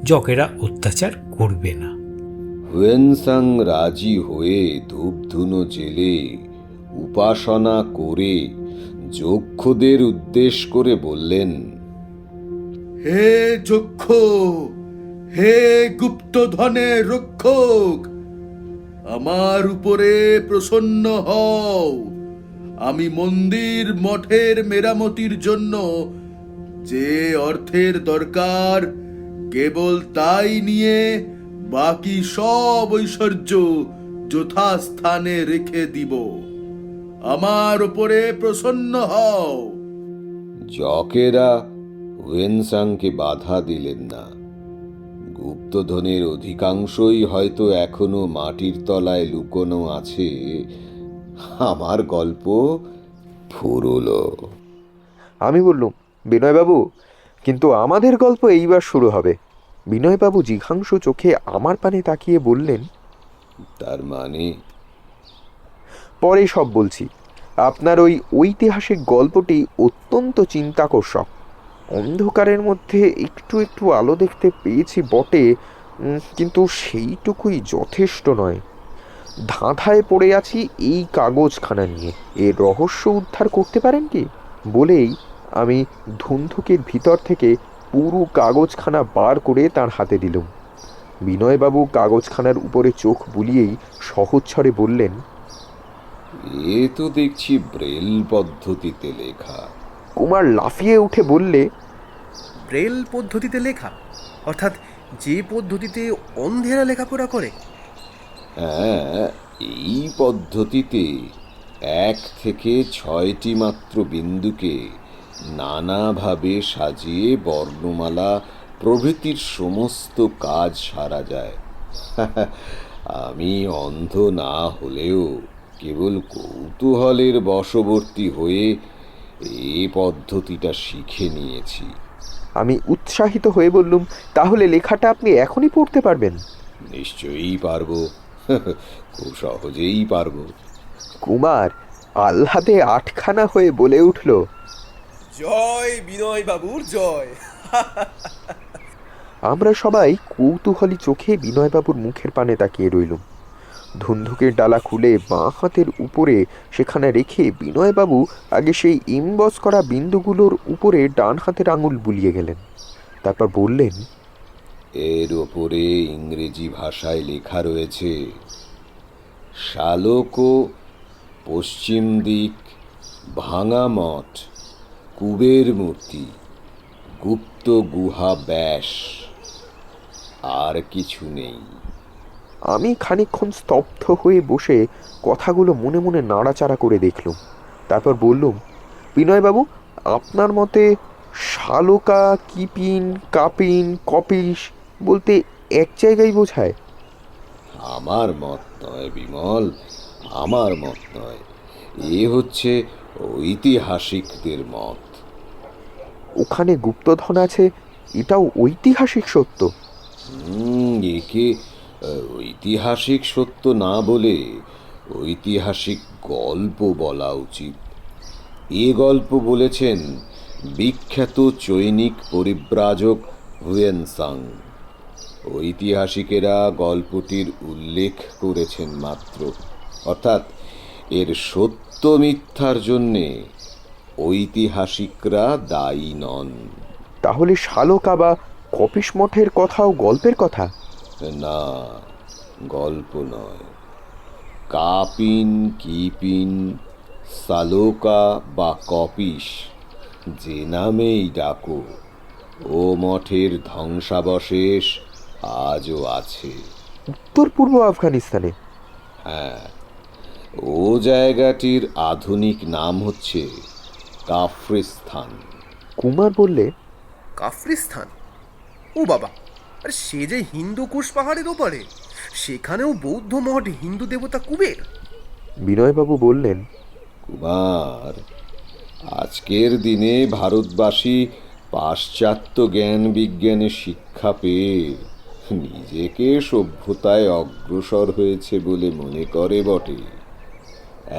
জকেরা অত্যাচার করবে না। হুয়েনসাং রাজি হয়ে ধূপধুনো জেলে উপাসনা করে যক্ষদের উদ্দেশ্য করে বললেন, হে যক্ষ, হে গুপ্তধনের রক্ষক, আমার উপরে প্রসন্ন হও। আমি মন্দির মঠের মেরামতির জন্য যে অর্থের দরকার কেবল তাই নিয়ে বাকি সব ঐশ্বর্য যথাস্থানে রেখে দিব। আমার উপরে প্রসন্ন হও। জকেরা হুয়েনসাংকে বাধা দিলেন না। গুপ্তধনের অধিকাংশই হয়তো এখনো মাটির তলায় লুকোনো আছে। আমার গল্প ফুরলো। আমি বললুম, বিনয়বাবু, কিন্তু আমাদের গল্প এইবার শুরু হবে। বিনয়বাবু জিঘাংসু চোখে আমার পানে তাকিয়ে বললেন, তার মানে? পরে সব বলছি। আপনার ওই ঐতিহাসিক গল্পটি অত্যন্ত চিন্তাকর্ষক। অন্ধকারের মধ্যে একটু একটু আলো দেখতে পেয়েছি বটে, কিন্তু সেইটুকুই যথেষ্ট নয়। ধাঁধায় পড়ে আছি এই কাগজখানা নিয়ে, এর রহস্য উদ্ধার করতে পারেন কি? বলেই আমি ধুন্ধুকের ভিতর থেকে পুরো কাগজখানা বার করে তার হাতে দিলুম। বিনয়বাবু কাগজখানার উপরে চোখ বুলিয়েই সহজ-স্বরে বললেন, এ তো দেখছি ব্রেল পদ্ধতিতে লেখা। কুমার লাফিয়ে উঠে বললে, ব্রেল পদ্ধতিতে লেখা, অর্থাৎ যে পদ্ধতিতে অন্ধেরা লেখাপড়া করে? হ্যাঁ, এই পদ্ধতিতে 1 থেকে 6টি মাত্র বিন্দুকে নানাভাবে সাজিয়ে বর্ণমালা প্রভৃতির সমস্ত কাজ সারা যায়। আমি অন্ধ না হলেও কেবল কৌতূহলের বশবর্তী হয়ে এই পদ্ধতিটা শিখে নিয়েছি। আমি উৎসাহিত হয়ে বললুম, তাহলে লেখাটা আপনি এখনই পড়তে পারবেন? নিশ্চয়ই পারবো, খুব সহজেই পারবো। কুমার আহ্লাদে আটখানা হয়ে বলে উঠল, জয় বিনয় বাবুর জয়। আমরা সবাই কৌতূহলী চোখে বিনয়বাবুর মুখের পানে তাকিয়ে রইলুম। ধুন্ধুকের ডালা খুলে বাঁ হাতের উপরে সেখানে রেখে বিনয়বাবু আগে সেই ইমবস করা বিন্দুগুলোর উপরে ডান হাতের আঙুল বুলিয়ে গেলেন। তারপর বললেন, এর ওপরে ইংরেজি ভাষায় লেখা রয়েছে, শালক পশ্চিম দিক, ভাঙা মঠ, কুবের মূর্তি, গুপ্ত গুহা ব্যাস। আর কিছু নেই। আমি খানিকক্ষণ স্তব্ধ হয়ে বসে কথাগুলো মনে মনে নাড়াচাড়া করে দেখলুম। তারপর বললুম, বিনয়বাবু, আপনার মতে শালকা, কিপিন, কাপিন, কপিস বলতে এক জায়গায় বোঝায়? আমার মত নয় বিমল, আমার মত নয়, এ হচ্ছে ঐতিহাসিকদের মত। ওখানে গুপ্তধন আছে, এটাও ঐতিহাসিক সত্য? একে ঐতিহাসিক সত্য না বলে ঐতিহাসিক গল্প বলা উচিত। এ গল্প বলেছেন বিখ্যাত চৈনিক পরিব্রাজক হুয়েনসাং। ঐতিহাসিকেরা গল্পটির উল্লেখ করেছেন মাত্র, অর্থাৎ এর সত্য মিথ্যার জন্যে ঐতিহাসিকরা দায়ী নন। তাহলে শালকা বা কপিস মঠের কথাও গল্পের কথা? না, গল্প নয়। কাপিন, কিপিন, সালোকা বা কপিস, যে নামেই ডাকো, ও মঠের ধ্বংসাবশেষ আজও আছে। উত্তর পূর্ব আফগানিস্তানে? হ্যাঁ, ও জায়গাটির আধুনিক নাম হচ্ছে কাফরিস্তান। কুমার বললে, কাফরিস্তান? ও বাবা, আরে সে যে হিন্দুকুশ পাহাড়ের ওপারে, সেখানেও বৌদ্ধ মঠ, হিন্দু দেবতা কুবের। বিনয়বাবু বললেন, কুমার, আজকের দিনে ভারতবাসী পাশ্চাত্য জ্ঞান বিজ্ঞানে শিক্ষা পেয়ে নিজেকে সভ্যতায় অগ্রসর হয়েছে বলে মনে করে বটে।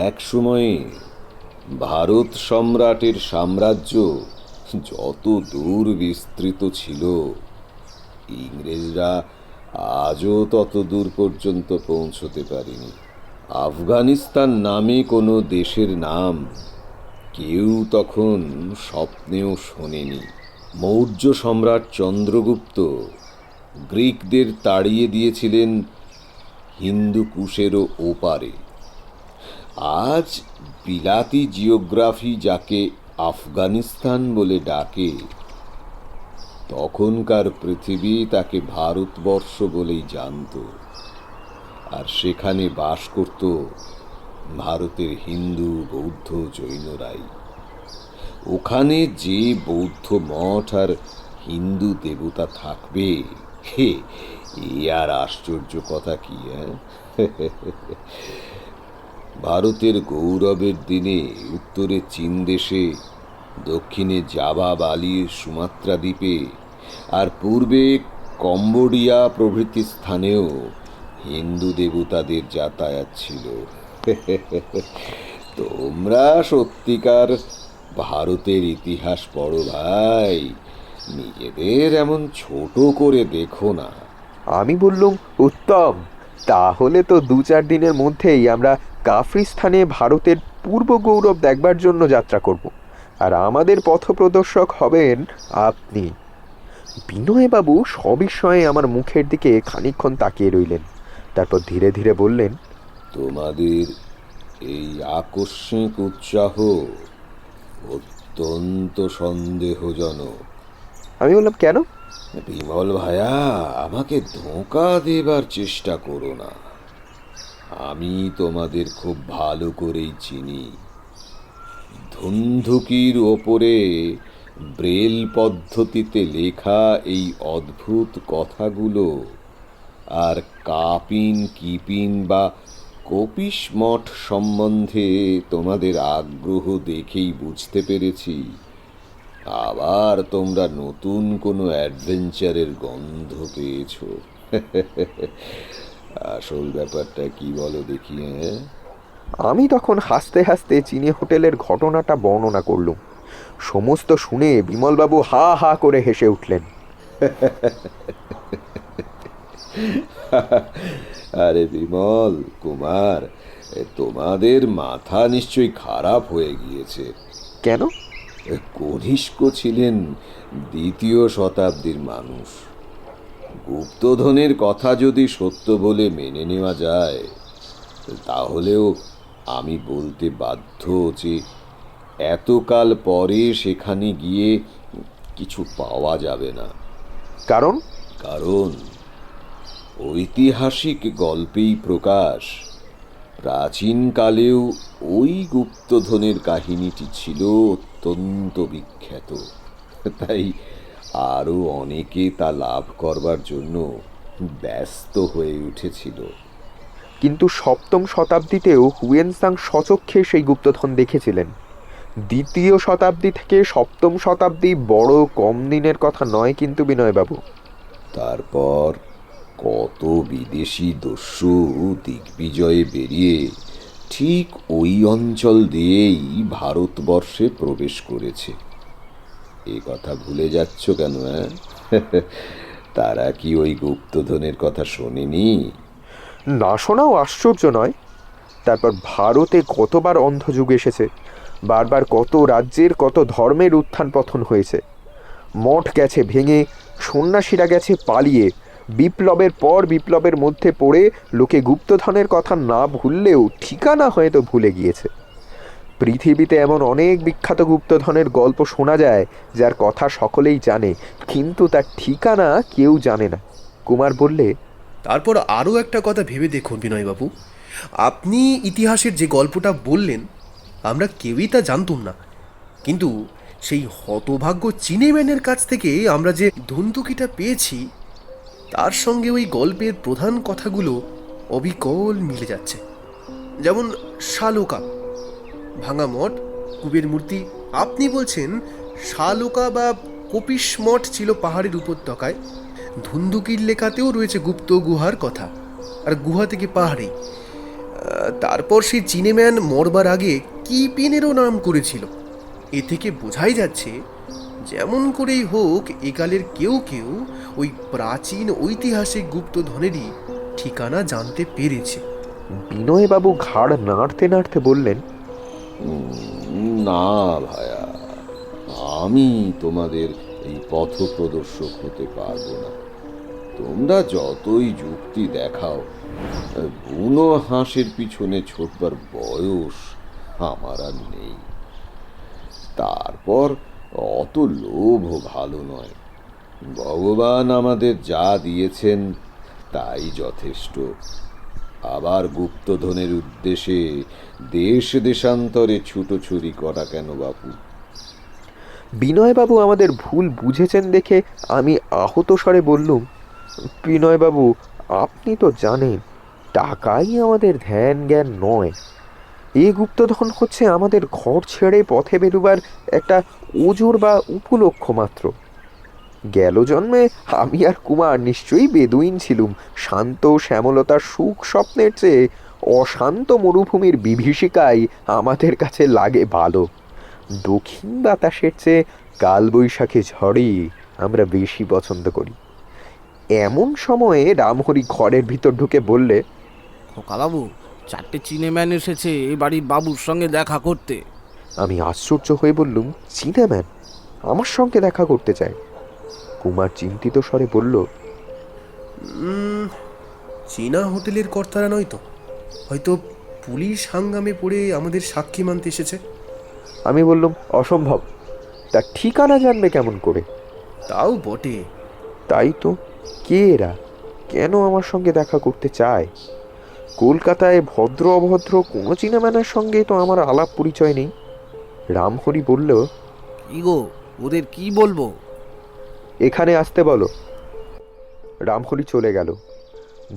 এক সময়ে ভারত সম্রাটের সাম্রাজ্য যত দূর বিস্তৃত ছিল, ইংরেজরা আজও তত দূর পর্যন্ত পৌঁছতে পারেনি। আফগানিস্তান নামে কোনো দেশের নাম কেউ তখন স্বপ্নেও শোনেনি। মৌর্য সম্রাট চন্দ্রগুপ্ত গ্রিকদের তাড়িয়ে দিয়েছিলেন হিন্দুকুশেরও ওপারে। আজ বিলাতি জিওগ্রাফি যাকে আফগানিস্তান বলে ডাকে, তখনকার পৃথিবী তাকে ভারতবর্ষ বলেই জানত। আর সেখানে বাস করত ভারতের হিন্দু, বৌদ্ধ, জৈনরাই। ওখানে যে বৌদ্ধ মঠ আর হিন্দু দেবতা থাকবে, এ আর আশ্চর্য কথা কি? ভারতের গৌরবের দিনে উত্তরে চীন দেশে, দক্ষিণে জাভা, বালি, সুমাত্রা দ্বীপে আর পূর্বে কম্বোডিয়া প্রভৃতি স্থানেও হিন্দু দেবতাদের যাতায়াত ছিল। তোমরা সত্যিকার ভারতের ইতিহাস পড়ো ভাই, নিজেদের এমন ছোট করে দেখো না। আমি বললুম, উত্তম, তাহলে তো 2-4 দিনের মধ্যেই আমরা কাফরিস্তানে ভারতের পূর্ব গৌরব দেখবার জন্য যাত্রা করব, আর আমাদের পথপ্রদর্শক হবেন আপনি। বিনয়বাবু সবিস্ময়ে আমার মুখের দিকে খানিকক্ষণ তাকিয়ে রইলেন, তারপর ধীরে ধীরে বললেন, তোমাদের এই আকস্মিক উৎসাহ অত্যন্ত সন্দেহজনক। আমি বললাম, কেন? বিমল ভায়া, আমাকে ধোঁকা দেবার চেষ্টা করো না। আমি তোমাদের খুব ভালো করেই চিনি। ধুন্ধুকির ওপরে ব্রেল পদ্ধতিতে লেখা এই অদ্ভুত কথাগুলো আর কাপিন কিপিন বা কপিস মঠ সম্বন্ধে তোমাদের আগ্রহ দেখেই বুঝতে পেরেছি আবার তোমরা নতুন কোনো অ্যাডভেঞ্চারের গন্ধ পেয়েছ। আসল ব্যাপারটা কি বলো দেখি? আমি তখন হাসতে হাসতে চিনি হোটেলের ঘটনাটা বর্ণনা করলুম। সমস্ত শুনে বিমলবাবু হা হা করে হেসে উঠলেন। আরে বিমল কুমার, তোমাদের মাথা নিশ্চয়ই খারাপ হয়ে গিয়েছে। কেন? কনিষ্ক ছিলেন 2য় শতাব্দীর মানুষ। গুপ্তধনের কথা যদি সত্য বলে মেনে নেওয়া যায়, তাহলেও আমি বলতে বাধ্য যে এতকাল পরে সেখানে গিয়ে কিছু পাওয়া যাবে না। কারণ? কারণ ঐতিহাসিক গল্পেই প্রকাশ, প্রাচীনকালেও ওই গুপ্তধনের কাহিনীটি ছিল অত্যন্ত বিখ্যাত। তাই আরও অনেকে তা লাভ করবার জন্য ব্যস্ত হয়ে উঠেছিল। কিন্তু 7ম শতাব্দীতেও হুয়েনসাং স্বচক্ষে সেই গুপ্তধন দেখেছিলেন। 2য় শতাব্দী থেকে 7ম শতাব্দী বড় কম দিনের কথা নয় কিন্তু বিনয়বাবু। তারপর কত বিদেশি দস্যু দিগ্বিজয়ে বেরিয়ে ঠিক ওই অঞ্চল দিয়েই ভারতবর্ষে প্রবেশ করেছে। এ কথা ভুলে যাচ্ছ কেন? তারা কি ওই গুপ্তধনের কথা শোনেনি? না শোনাও আশ্চর্য নয়। তারপর ভারতে কতবার অন্ধযুগ এসেছে, বারবার কত রাজ্যের কত ধর্মের উত্থান পতন হয়েছে। মঠ গেছে ভেঙে, সন্ন্যাসীরা গেছে পালিয়ে, বিপ্লবের পর বিপ্লবের মধ্যে পড়ে লোকে গুপ্তধনের কথা না ভুললেও ঠিকানা হয়তো ভুলে গিয়েছে। পৃথিবীতে এমন অনেক বিখ্যাত গুপ্তধনের গল্প শোনা যায় যার কথা সকলেই জানে, কিন্তু তার ঠিকানা কেউ জানে না। কুমার বললে, তারপর আরও একটা কথা ভেবে দেখুন বিনয়বাবু, আপনি ইতিহাসের যে গল্পটা বললেন আমরা কেউই তা জানতুম না, কিন্তু সেই হতভাগ্য চিনেম্যানের কাছ থেকে আমরা যে ধুন্ধুকিটা পেয়েছি তার সঙ্গে ওই গল্পের প্রধান কথাগুলো অবিকল মিলে যাচ্ছে। যেমন শালুকা, ভাঙা মঠ, কুবের মূর্তি। আপনি বলছেন শালুকা বা কপিস মঠ ছিল পাহাড়ের উপত্যকায়। ধুন্ধুকির লেখাতেও রয়েছে গুপ্ত গুহার কথা, আর গুহা থেকে পাহাড়ে। তারপর সেই চিনেম্যান মরবার আগে কি পিনেরও নাম করেছিল। এ থেকে বোঝাই যাচ্ছে যেমন করেই হোক একালের কেউ কেউ ওই প্রাচীন ঐতিহাসিক গুপ্তধনেরই ঠিকানা জানতে পেরেছে। বিনয়বাবু ঘাড় নাড়তে নাড়তে বললেন, না ভায়া, আমি তোমাদের এই পথ প্রদর্শক হতে পারবো না। তোমরা যতই যুক্তি দেখাও, বুনো হাঁসের পিছনে ছোটবার বয়স আমার আর নেই। তারপর অত লোভও ভালো নয়। ভগবান আমাদের যা দিয়েছেন তাই যথেষ্ট। আবার গুপ্তধনের উদ্দেশ্যে দেশ দেশান্তরে ছুটোছুরি করা কেন বাপু? বিনয়বাবু আমাদের ভুল বুঝেছেন দেখে আমি আহত স্বরে বললুম, বিনয়বাবু, আপনি তো জানেন টাকাই আমাদের ধ্যান জ্ঞান নয়। এই গুপ্তধন হচ্ছে আমাদের ঘর ছেড়ে পথে বেরোবার একটা ওজোর বা উপলক্ষ মাত্র। গেল জন্মে আমি আর কুমার নিশ্চয়ই বেদুইন ছিলুম। শান্ত শ্যামলতার সুখ স্বপ্নের চেয়ে অশান্ত মরুভূমির বিভীষিকাই আমাদের কাছে লাগে ভালো। দক্ষিণ বাতাসের চেয়ে কালবৈশাখী ঝড়ই আমরা বেশি পছন্দ করি। এমন সময়ে রামহরি ঘরের ভিতর ঢুকে বললে, খোকাবাবু, 4টে চিনেম্যান এসেছে এ বাড়ির বাবুর সঙ্গে দেখা করতে। আমি আশ্চর্য হয়ে বললুম, চিনেম্যান আমার সঙ্গে দেখা করতে চায়? কুমার চিন্তিত স্বরে বলল, চীনা হোটেলের কর্তারা নয় তো? হয়তো পুলিশ হাঙ্গামে পড়ে আমাদের সাক্ষী মানতে এসেছে। আমি বললুম, অসম্ভব, তার ঠিকানা জানবে কেমন করে? তাও বটে। তাই তো, কে এরা, কেন আমার সঙ্গে দেখা করতে চায়? কলকাতায় ভদ্র অভদ্র কোনো চিনেম্যানের সঙ্গে তো আমার আলাপ পরিচয় নেই। রামহরি বলল, কি গো, ওদের কি বলবো? এখানে আসতে বলো। রামহরি চলে গেল।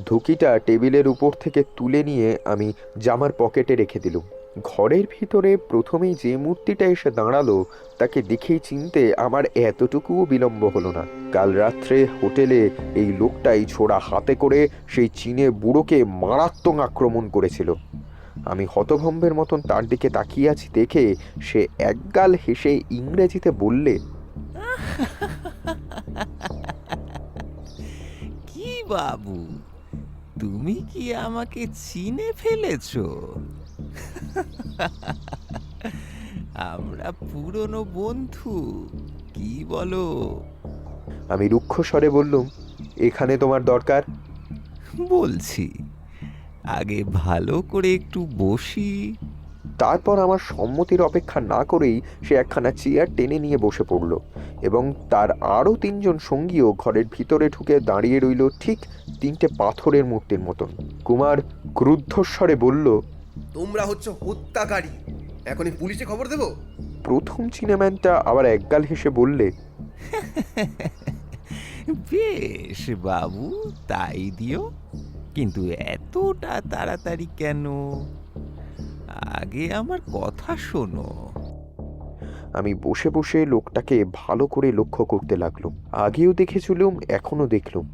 ধুকিটা টেবিলের উপর থেকে তুলে নিয়ে আমি জামার পকেটে রেখে দিলুম। ঘরের ভিতরে প্রথমেই যে মূর্তিটা এসে দাঁড়ালো তাকে দেখেই চিনতে আমার এতটুকুও বিলম্ব হলো না। কাল রাত্রে হোটেলে এই লোকটাই ছোড়া হাতে করে সেই চীনে বুড়োকে মারাত্মক আক্রমণ করেছিল। আমি হতভম্বের মতন তার দিকে তাকিয়ে আছি দেখে সে একগাল হেসে ইংরেজিতে বললে, কি বাবু, তুমি কি আমাকে চিনে ফেলেছো? আমরা পুরনো বন্ধু, কি বলো? আমি রুক্ষ স্বরে বললুম, এখানে তোমার দরকার? বলছি, আগে ভালো করে একটু বসি। তারপর আমার সম্মতির অপেক্ষা না করেই সে একখানা চেয়ার টেনে নিয়ে বসে পড়ল এবং তার আরও 3 জন সঙ্গীও ঘরের ভিতরে ঢুকে দাঁড়িয়ে রইল ঠিক 3টে পাথরের মূর্তির মতন। কুমার ক্রুদ্ধস্বরে বলল, তোমরা হচ্ছে হত্যাকারী, এখনই পুলিশে খবর দেব? প্রথম চিনেম্যানটা আবার একগাল হেসে বললে, বেশ বাবু, তাই দিও, কিন্তু এতটা তাড়াতাড়ি কেন? আগে আমার কথা শোনো। আমি বসে বসে লোকটাকে ভালো করে লক্ষ্য করতে লাগলুম। আগেও দেখেছিলুম, এখনো দেখলুম।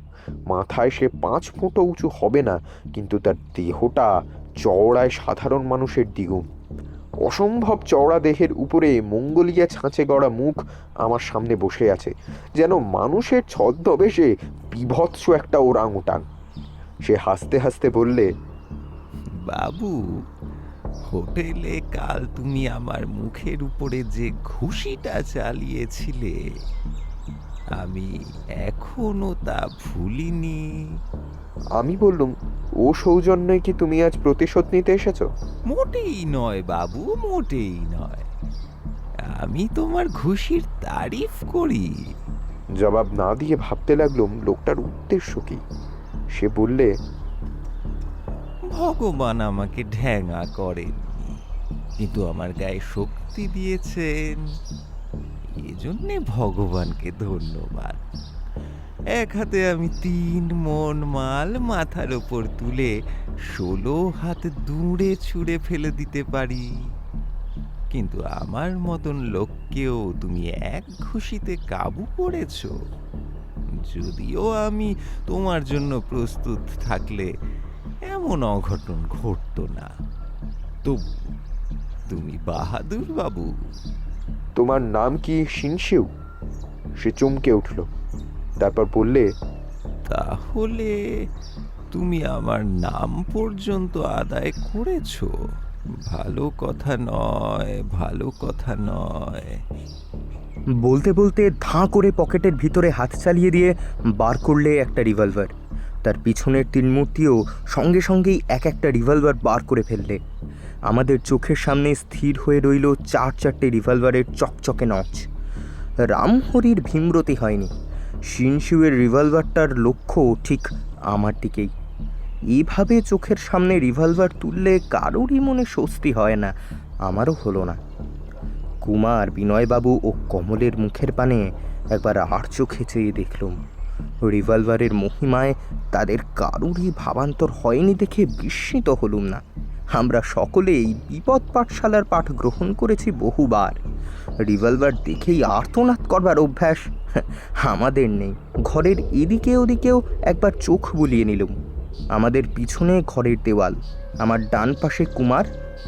মাথায় সে 5 ফুটও উঁচু হবে না, কিন্তু তার দেহটা চওড়ায় সাধারণ মানুষের দ্বিগুণ। অসম্ভব চওড়া দেহের উপরে মঙ্গোলিয়া ছাঁচে গড়া মুখ আমার সামনে বসে আছে, যেন মানুষের ছদ্মবেশে বিভৎস একটা ওরাংউটাং। সে হাসতে হাসতে বললে, বাবু, হোটেলে কাল তুমি আমার মুখের উপরে যে ঘুষিটা চালিয়েছিলে, আমি এখনো তা ভুলিনি। আমি বললুম, ও সৌজন্যে কি তুমি আজ প্রতিশোধ নিতে এসেছো? মোটেই নয় বাবু, মোটেই নয়। আমি তোমার ঘুষির তারিফ করি। জবাব না দিয়ে ভাবতে লাগলুম লোকটার উদ্দেশ্য কি। সে বললে, ভগবান আমাকে ঢ্যাঙা করেননি, কিন্তু আমার গায়ে শক্তি দিয়েছেন, এজন্যে ভগবানকে ধন্যবাদ। এক হাতে আমি 3 মণ মাল মাথার ওপর তুলে 16 হাত দূরে ছুঁড়ে ফেলে দিতে পারি, কিন্তু আমার মতন লোককেও তুমি এক ঘুষিতে কাবু করেছ। যদিও আমি তোমার জন্য প্রস্তুত থাকলে এমন অঘটন ঘটতো না। তবু তুমি বাহাদুর বাবু। তোমার নাম কি শিনশিউ? সে চমকে উঠল, তারপর বললে, তাহলে তুমি আমার নাম পর্যন্ত আদায় করেছো? ভালো কথা নয়, ভালো কথা নয়। বলতে বলতে ধাঁ করে পকেটের ভিতরে হাত চালিয়ে দিয়ে বার করলে একটা রিভলভার। তার পিছনের 3 মূর্তিও সঙ্গে সঙ্গেই একটা রিভলভার বার করে ফেললে। আমাদের চোখের সামনে স্থির হয়ে রইল 4-4টে রিভলভারের চকচকে নচ। রামহরির ভীমরতি হয়নি। শিনশিউয়ের রিভলভারটার লক্ষ্য ঠিক আমার দিকেই। এইভাবে চোখের সামনে রিভলভার তুললে কারোরই মনে স্বস্তি হয় না, আমারও হলো না। কুমার, বিনয়বাবু ও কমলের মুখের পানে একবার আর চোখে চেয়ে দেখলুম। রিভলভারের মহিমায় তাদের কারোরই ভাবান্তর হয়নি দেখে বিস্মিত হলুম না। আমরা সকলেই বিপদ পাঠশালার পাঠ গ্রহণ করেছি বহুবার। রিভলভার দেখেই আর্তনাদ করবার অভ্যাস আমাদের নেই। ঘরের এদিকে ওদিকেও একবার চোখ বুলিয়ে নিলুম। আমাদের পিছনে ঘরের দেওয়াল। আমার ডান পাশে কুমার,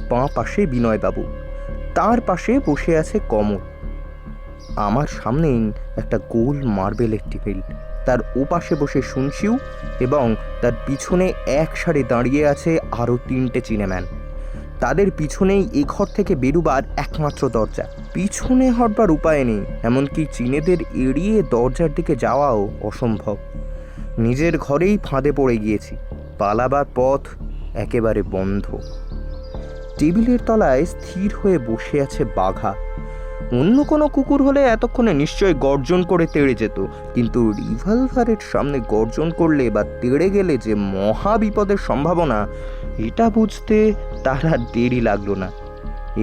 বাঁ পাশে বিনয়বাবু, তার পাশে বসে আছে কমল। আমার সামনেই একটা গোল মার্বেলের টেবিল, তার ওপাশে বসে শুনশিউ এবং তার পিছনে এক সারি দাঁড়িয়ে আছে আরও 3টে চিনেম্যান। তাদের পিছনেই এ ঘর থেকে বেরুবার একমাত্র দরজা। পিছনে হটবার উপায় নেই, এমনকি চীনেদের এড়িয়ে দরজার দিকে যাওয়াও অসম্ভব। নিজের ঘরেই ফাঁদে পড়ে গিয়েছি, পালাবার পথ একেবারে বন্ধ। টেবিলের তলায় স্থির হয়ে বসে আছে বাঘা। অন্য কোনো কুকুর হলে এতক্ষণে নিশ্চয় গর্জন করে তেড়ে যেত, কিন্তু রিভলভারের সামনে গর্জন করলে বা তেড়ে গেলে যে মহা বিপদের সম্ভাবনা, এটা বুঝতে তার আর দেরি লাগলো না।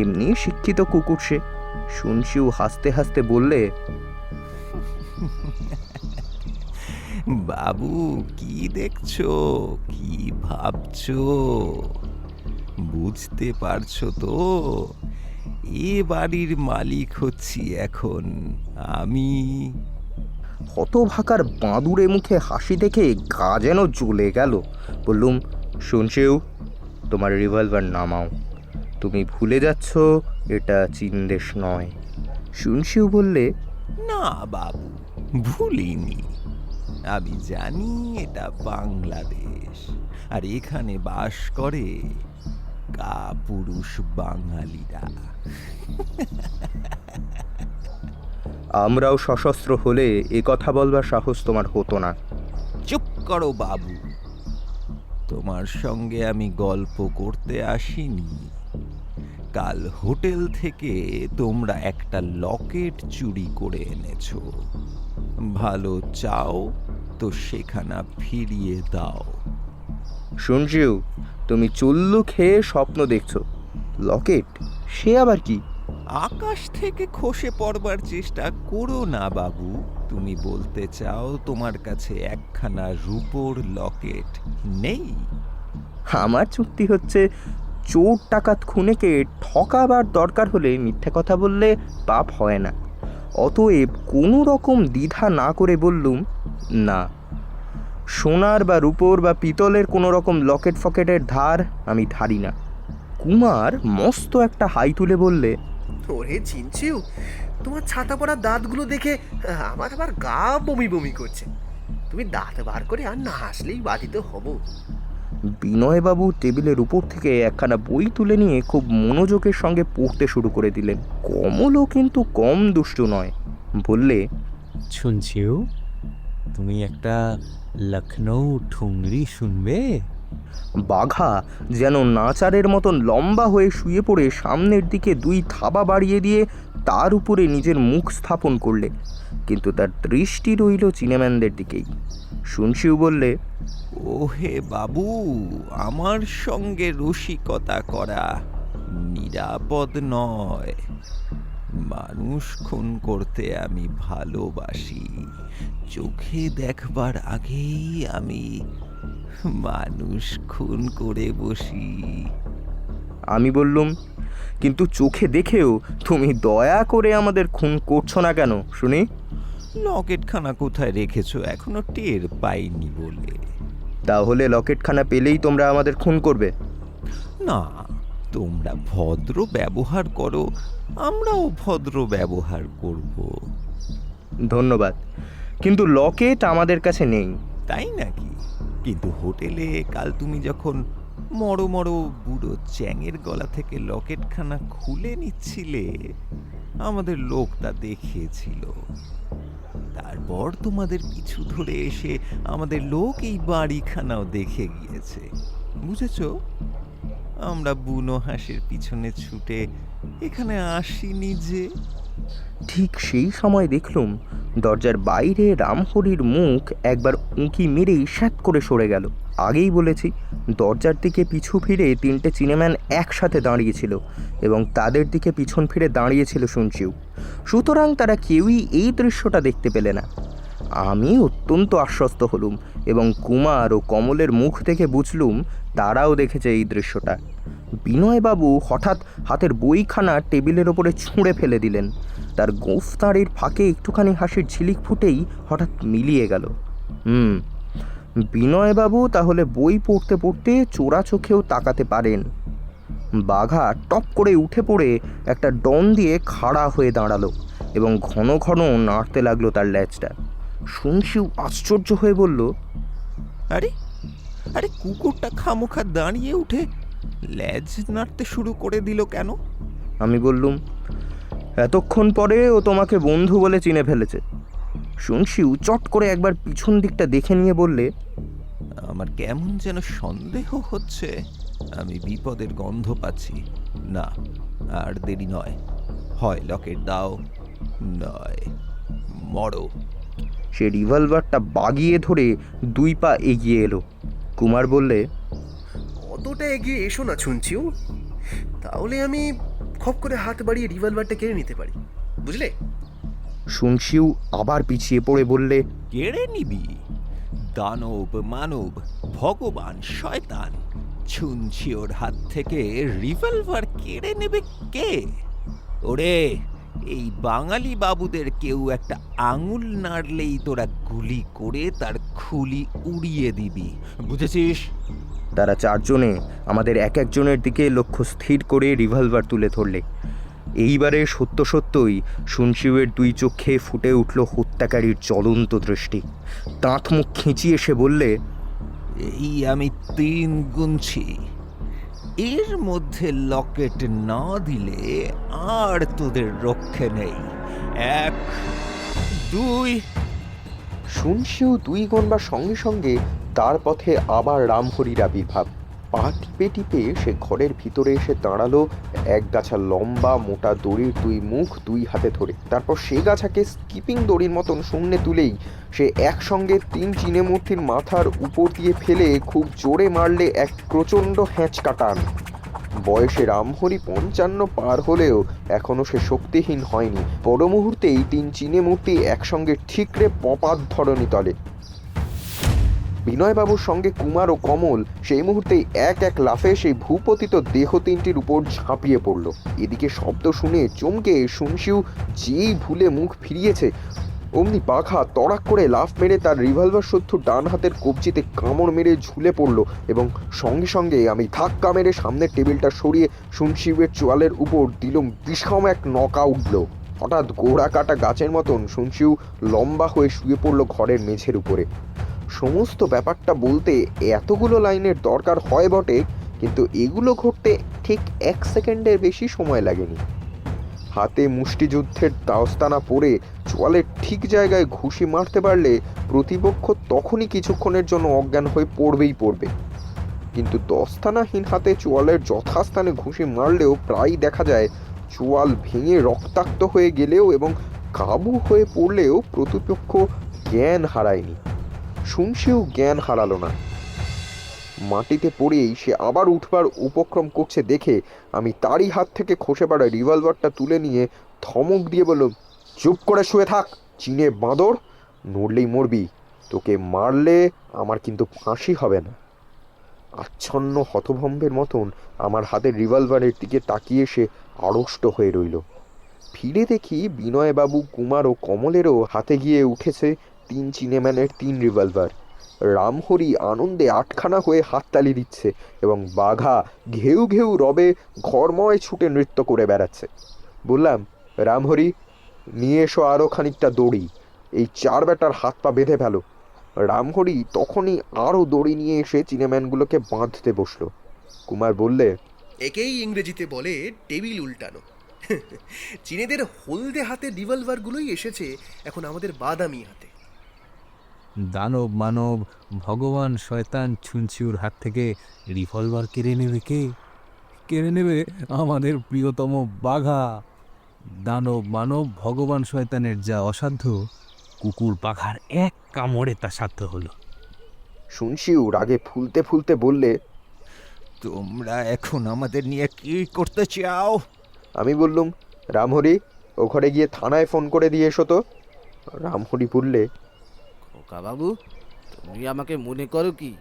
এমনি শিক্ষিত কুকুর সে। শুনশিউ হাসতে হাসতে বললে, বাবু কি দেখছো, কি ভাবছো, বুঝতে পারছো তো? এ বাড়ির মালিক হচ্ছি এখন আমি। হতভাকার বাঁদুরে মুখে হাসি দেখে গা যেন জ্বলে গেল। বললুম, শুনশিউ, তোমার রিভলভার নামাও। তুমি ভুলে যাচ্ছ এটা চীন দেশ নয়। শুনশিউ বললে, না বাবু, ভুলিনি। আমি জানি এটা বাংলাদেশ, আর এখানে বাস করে কাপুরুষ বাঙালিরা। আমরাও সশস্ত্র হলে এ কথা বলবার সাহস তোমার হতো না। চুপ করো বাবু, তোমার সঙ্গে আমি গল্প করতে আসিনি। কাল হোটেল থেকে তোমরা একটা লকেট চুরি করে এনেছো। ভালো চাও তো সেখানা ফিরিয়ে দাও। শুনশিউ, তুমি চুল্লু খেয়ে স্বপ্ন দেখছো। লকেট সে আবার কি? আকাশ থেকে খসে পড়বার চেষ্টা করো না বাবু। তুমি বলতে চাও তোমার কাছে একখানা রূপোর লকেট নেই? আমার চুক্তি হচ্ছে, চোর ডাকাত খুনেকে ঠকাবার দরকার হলে মিথ্যে কথা বললে পাপ হয় না। অতএব কোনো রকম দ্বিধা না করে বললুম, না, সোনার বা রূপোর বা পিতলের কোনো রকম লকেট ফকেটের ধার আমি ধারি না। কুমার মস্ত একটা হাই তুলে বললে, ওরে চিনছিও, তোমার ছাতা পড়া দাঁতগুলো দেখে আমার আবার গা বমি বমি করছে। তুমি দাঁত বার করে আর না হাসলেই বাধিত হব। বিনয়বাবু টেবিলের উপর থেকে একখানা বই তুলে নিয়ে খুব মনোযোগের সঙ্গে পড়তে শুরু করে দিলেন। কমলও কিন্তু কম দুষ্টু নয়। বললে, শুনছিও, তুমি একটা লখনৌ ঠুংরি শুনবে? বাঘা যেন নাচারের মতন লম্বা হয়ে শুয়ে পড়ে সামনের দিকে 2 থাবা বাড়িয়ে দিয়ে তার উপরে নিজের মুখ স্থাপন করলে, কিন্তু তার দৃষ্টি রইল চিনেম্যানদের দিকেই। শুনশিউ বললে, ওহে বাবু, আমার সঙ্গে রসিকতা করা নিরাপদ নয়। মানুষ খুন করতে আমি ভালোবাসি। চোখে দেখবার আগেই আমি মানুষ খুন করে বসি। আমি বললুম, কিন্তু চোখে দেখেও তুমি দয়া করে আমাদের খুন করছো না কেন শুনি? লকেটখানা কোথায় রেখেছো এখনো টের পাইনি বলে। তাহলে লকেটখানা পেলেই তোমরা আমাদের খুন করবে? না, তোমরা ভদ্র ব্যবহার করো, আমরাও ভদ্র ব্যবহার করব। ধন্যবাদ, কিন্তু লকেট আমাদের কাছে নেই। তাই নাকি? কিন্তু হোটেলে কাল তুমি যখন মরো মরো বুড়ো চ্যাঙের গলা থেকে লকেটখানা খুলে নিচ্ছিলে, আমাদের লোক তা দেখিয়েছিল। তারপর তোমাদের পিছু ধরে এসে আমাদের লোক এই বাড়িখানাও দেখে গিয়েছে। বুঝেছো? আমরা বুনো হাঁসের পিছনে ছুটে এখানে আসিনি যে। ঠিক সেই সময় দেখলুম দরজার বাইরে রামহরির মুখ একবার উঁকি মেরেই স্যাত করে সরে গেল। আগেই বলেছি, দরজার দিকে পিছু ফিরে 3টে চিনেম্যান একসাথে দাঁড়িয়েছিল এবং তাদের দিকে পিছন ফিরে দাঁড়িয়েছিল শুনছিও। সুতরাং তারা কেউই এই দৃশ্যটা দেখতে পেলে না। আমি অত্যন্ত আশ্বস্ত হলুম এবং কুমার ও কমলের মুখ থেকে বুঝলুম তারাও দেখেছে এই দৃশ্যটা। বিনয়বাবু হঠাৎ হাতের বইখানা টেবিলের ওপরে ছুঁড়ে ফেলে দিলেন। তার গোঁফতাড়ির ফাঁকে একটুখানি হাসির ঝিলিক ফুটেই হঠাৎ মিলিয়ে গেল। বিনয়বাবু তাহলে বই পড়তে পড়তে চোরা চোখেও তাকাতে পারেন। বাঘা টপ করে উঠে পড়ে একটা ডন দিয়ে খাড়া হয়ে দাঁড়ালো এবং ঘন ঘন নাড়তে লাগলো তার ল্যাজটা। শুনশিউ আশ্চর্য হয়ে বলল, আরে আরে কুকুরটা খামোখা দাঁড়িয়ে উঠে লেজ নাড়তে শুরু করে দিল কেন? আমি বললুম, এতক্ষণ পরে ও তোমাকে বন্ধু বলে চিনে ফেলেছে। শুনশিউ চট করে একবার পিছন দিকটা দেখে নিয়ে বললে, আমার কেমন যেন সন্দেহ হচ্ছে, আমি বিপদের গন্ধ পাচ্ছি। না, আর দেরি নয়, হয় লকেট দাও, নয় মরো। সে রিভলভারটা বাগিয়ে ধরে 2 পা এগিয়ে এলো। কুমার বললে, অতটা এগিয়ে এসো না শুনছিও, তাহলে আমি খপ করে হাত বাড়িয়ে রিভলভারটা কেড়ে নিতে পারি, বুঝলে? শুনশিউ আবার পিছিয়ে পড়ে বললে, কেড়ে নিবি? দানব, মানব, ভগবান, শয়তান, ছুনছিওর হাত থেকে রিভলভার কেড়ে নেবে কে? ওরে, এই বাঙালি বাবুদের কেউ একটা আঙুল নাড়লেই তোরা গুলি করে তার খুলি উড়িয়ে দিবি, বুঝেছিস? তারা 4 জনে আমাদের এক একজনের দিকে লক্ষ্য স্থির করে রিভলভার তুলে ধরলে। এইবারে সত্য সত্যই শুনশিউয়ের 2 চোখে ফুটে উঠল হত্যাকারীর জ্বলন্ত দৃষ্টি। দাঁত মুখ খিঁচিয়ে সে বললে, এই আমি 3 গুনছি, এর মধ্যে লকেট না দিলে আর তোদের রক্ষে নেই। 1, 2। শুনশিউ 2 গণবার সঙ্গে সঙ্গে তার পথে আবার রামহরির আবির্ভাব। পা টিপে টিপে সে ঘরের ভিতরে এসে দাঁড়ালো, এক গাছা লম্বা মোটা দড়ির 2 মুখ 2 হাতে ধরে। তারপর সে গাছাকে স্কিপিং দড়ির মতন শূন্যে তুলেই সে একসঙ্গে 3 চীনে মূর্তির মাথার উপর দিয়ে ফেলে খুব জোরে মারলে এক প্রচণ্ড হ্যাঁচকা টান। বয়সে রামহরি 55 পার হলেও এখনো সে শক্তিহীন হয়নি। পর মুহূর্তেই 3 চীনে মূর্তি একসঙ্গে ঠিকরে পপাত ধরণী তলে। বিনয়বাবুর সঙ্গে কুমার ও কমল সেই মুহূর্তেই এক এক লাফে সেই ভূপতিত দেহ 3টির উপর ঝাঁপিয়ে পড়ল। এদিকে শব্দ শুনে চমকে শুনশিউ যেই ভুলে মুখ ফিরিয়েছে, অমনি বাঘা তড়াক করে লাফ মেরে তার রিভলভার শত্রু ডান হাতের কবজিতে কামড় মেরে ঝুলে পড়ল এবং সঙ্গে সঙ্গে আমি ধাক্কা মেরে সামনের টেবিলটা সরিয়ে শুনশিউয়ের চোয়ালের উপর দিলুম বিষম এক নকআউট ব্লো। হঠাৎ গোড়া কাটা গাছের মতন শুনশিউ লম্বা হয়ে শুয়ে পড়ল ঘরের মেঝের উপরে। সমস্ত ব্যাপারটা বলতে এতগুলো লাইনের দরকার হয় বটে, কিন্তু এগুলো ঘটতে ঠিক 1 সেকেন্ডের বেশি সময় লাগেনি। হাতে মুষ্টিযুদ্ধের দাস্তানা পরে চোয়ালের ঠিক জায়গায় ঘুষি মারতে পারলে প্রতিপক্ষ তখনই কিছুক্ষণের জন্য অজ্ঞান হয়ে পড়বে। কিন্তু দস্তানাহীন হাতে চোয়ালের যথাস্থানে ঘুষি মারলেও প্রায় দেখা যায় চোয়াল ভেঙে রক্তাক্ত হয়ে গেলেও এবং কাবু হয়ে পড়লেও প্রতিপক্ষ জ্ঞান হারায়নি। শুনশিউ জ্ঞান হারালো না। মাটিতে পড়েই সে আবার উঠবার উপক্রম করছে দেখে আমি তারই হাত থেকে খসে পড়া রিভলভারটা তুলে নিয়ে ধমক দিয়ে বলল, চুপ করে শুয়ে থাক চীনে বাঁদর, নড়লেই মরবি, তোকে মারলে আমার কিন্তু ফাঁসি হবে না। আচ্ছন্ন হতভম্বের মতন আমার হাতের রিভলভারের দিকে তাকিয়ে সে আড়ষ্ট হয়ে রইল। ফিরে দেখি বিনয়বাবু, কুমার ও কমলেরও হাতে গিয়ে উঠেছে 3 চীনেম্যানের 3 রিভলভার। রামহরি আনন্দে 8খানা হয়ে হাততালি দিচ্ছে এবং বাঘা ঘেউ ঘেউ রবে ঘরময় ছুটে নৃত্য করে বেড়াচ্ছে। বললাম, রামহরি, নিয়ে এসো আরও খানিকটা দড়ি, এই 4 বেটার হাত পা বেঁধে ফেলো। রামহরি তখনই আরও দড়ি নিয়ে এসে চীনেম্যানগুলোকে বাঁধতে বসলো। কুমার বললে, একেই ইংরেজিতে বলে টেবিল উল্টানো। চীনেদের হলদে হাতের রিভলভারগুলোই এসেছে এখন আমাদের বাদামি হাতে। দানব, মানব, ভগবান, শয়তান, ছুনছিউর হাত থেকে রিভলভার কেড়ে নেবে কে? কেড়ে নেবে আমাদের প্রিয়তম বাঘা। দানব, মানব, ভগবান, শয়তানের যা অসাধ্য, কুকুর বাঘার এক কামড়ে তা সাধ্য হলো। শুনশিউ রাগে ফুলতে ফুলতে বললে, তোমরা এখন আমাদের নিয়ে কি করতে চাও? আমি বললুম, রামহরি, ও ঘরে গিয়ে থানায় ফোন করে দিয়ে এসো তো। রামহরি বললে, খোকা বাবু, তুমি আমাকে মনে করো কি?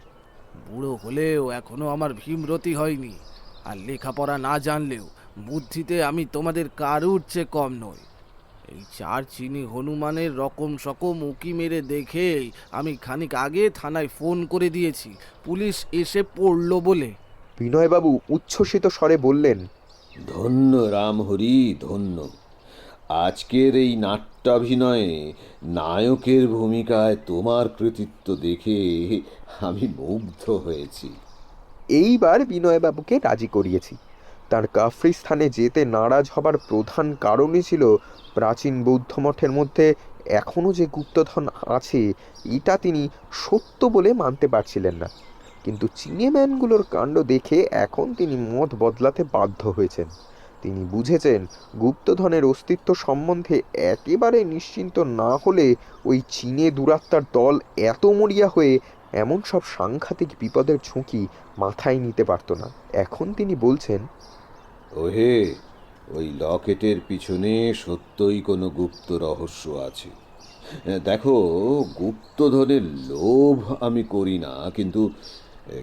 বুড়ো হলেও এখনো আমার ভীমরতি হয়নি, আর লেখাপড়া না জানলেও বুদ্ধিতে আমি তোমাদের কারুর চেয়ে কম নই। এই 4 চীনি হনুমানের রকম সকম উকি মেরে দেখেই আমি খানিক আগে থানায় ফোন করে দিয়েছি, পুলিশ এসে পড়লো বলে। বিনয়বাবু উচ্ছ্বসিত স্বরে বললেন, ধন্য রামহরি, ধন্য। আজকের এই নাট্য নাট্যাভিনয়ে নায়কের ভূমিকায় তোমার কৃতিত্ব দেখে আমি মুগ্ধ হয়েছি। এইবার বিনয়বাবুকে রাজি করিয়েছি। তার কাফ্রিস্থানে যেতে নারাজ হবার প্রধান কারণই ছিল প্রাচীন বৌদ্ধ মঠের মধ্যে এখনও যে গুপ্তধন আছে এটা তিনি সত্য বলে মানতে পারছিলেন না। কিন্তু চিনেম্যানগুলোর কাণ্ড দেখে এখন তিনি মত বদলাতে বাধ্য হয়েছেন। তিনি বুঝেছেন গুপ্তধনের অস্তিত্ব সম্বন্ধে একেবারে নিশ্চিন্ত না হলে ওই চীনে দুরাত্মার দল এত মরিয়া হয়ে এমন সব সাংঘাতিক বিপদের ঝুঁকি মাথায় নিতে পারত না। এখন তিনি বলছেন, ওহে, ওই লকেটের পিছনে সত্যই কোনো গুপ্ত রহস্য আছে। দেখো, গুপ্তধনের লোভ আমি করি না, কিন্তু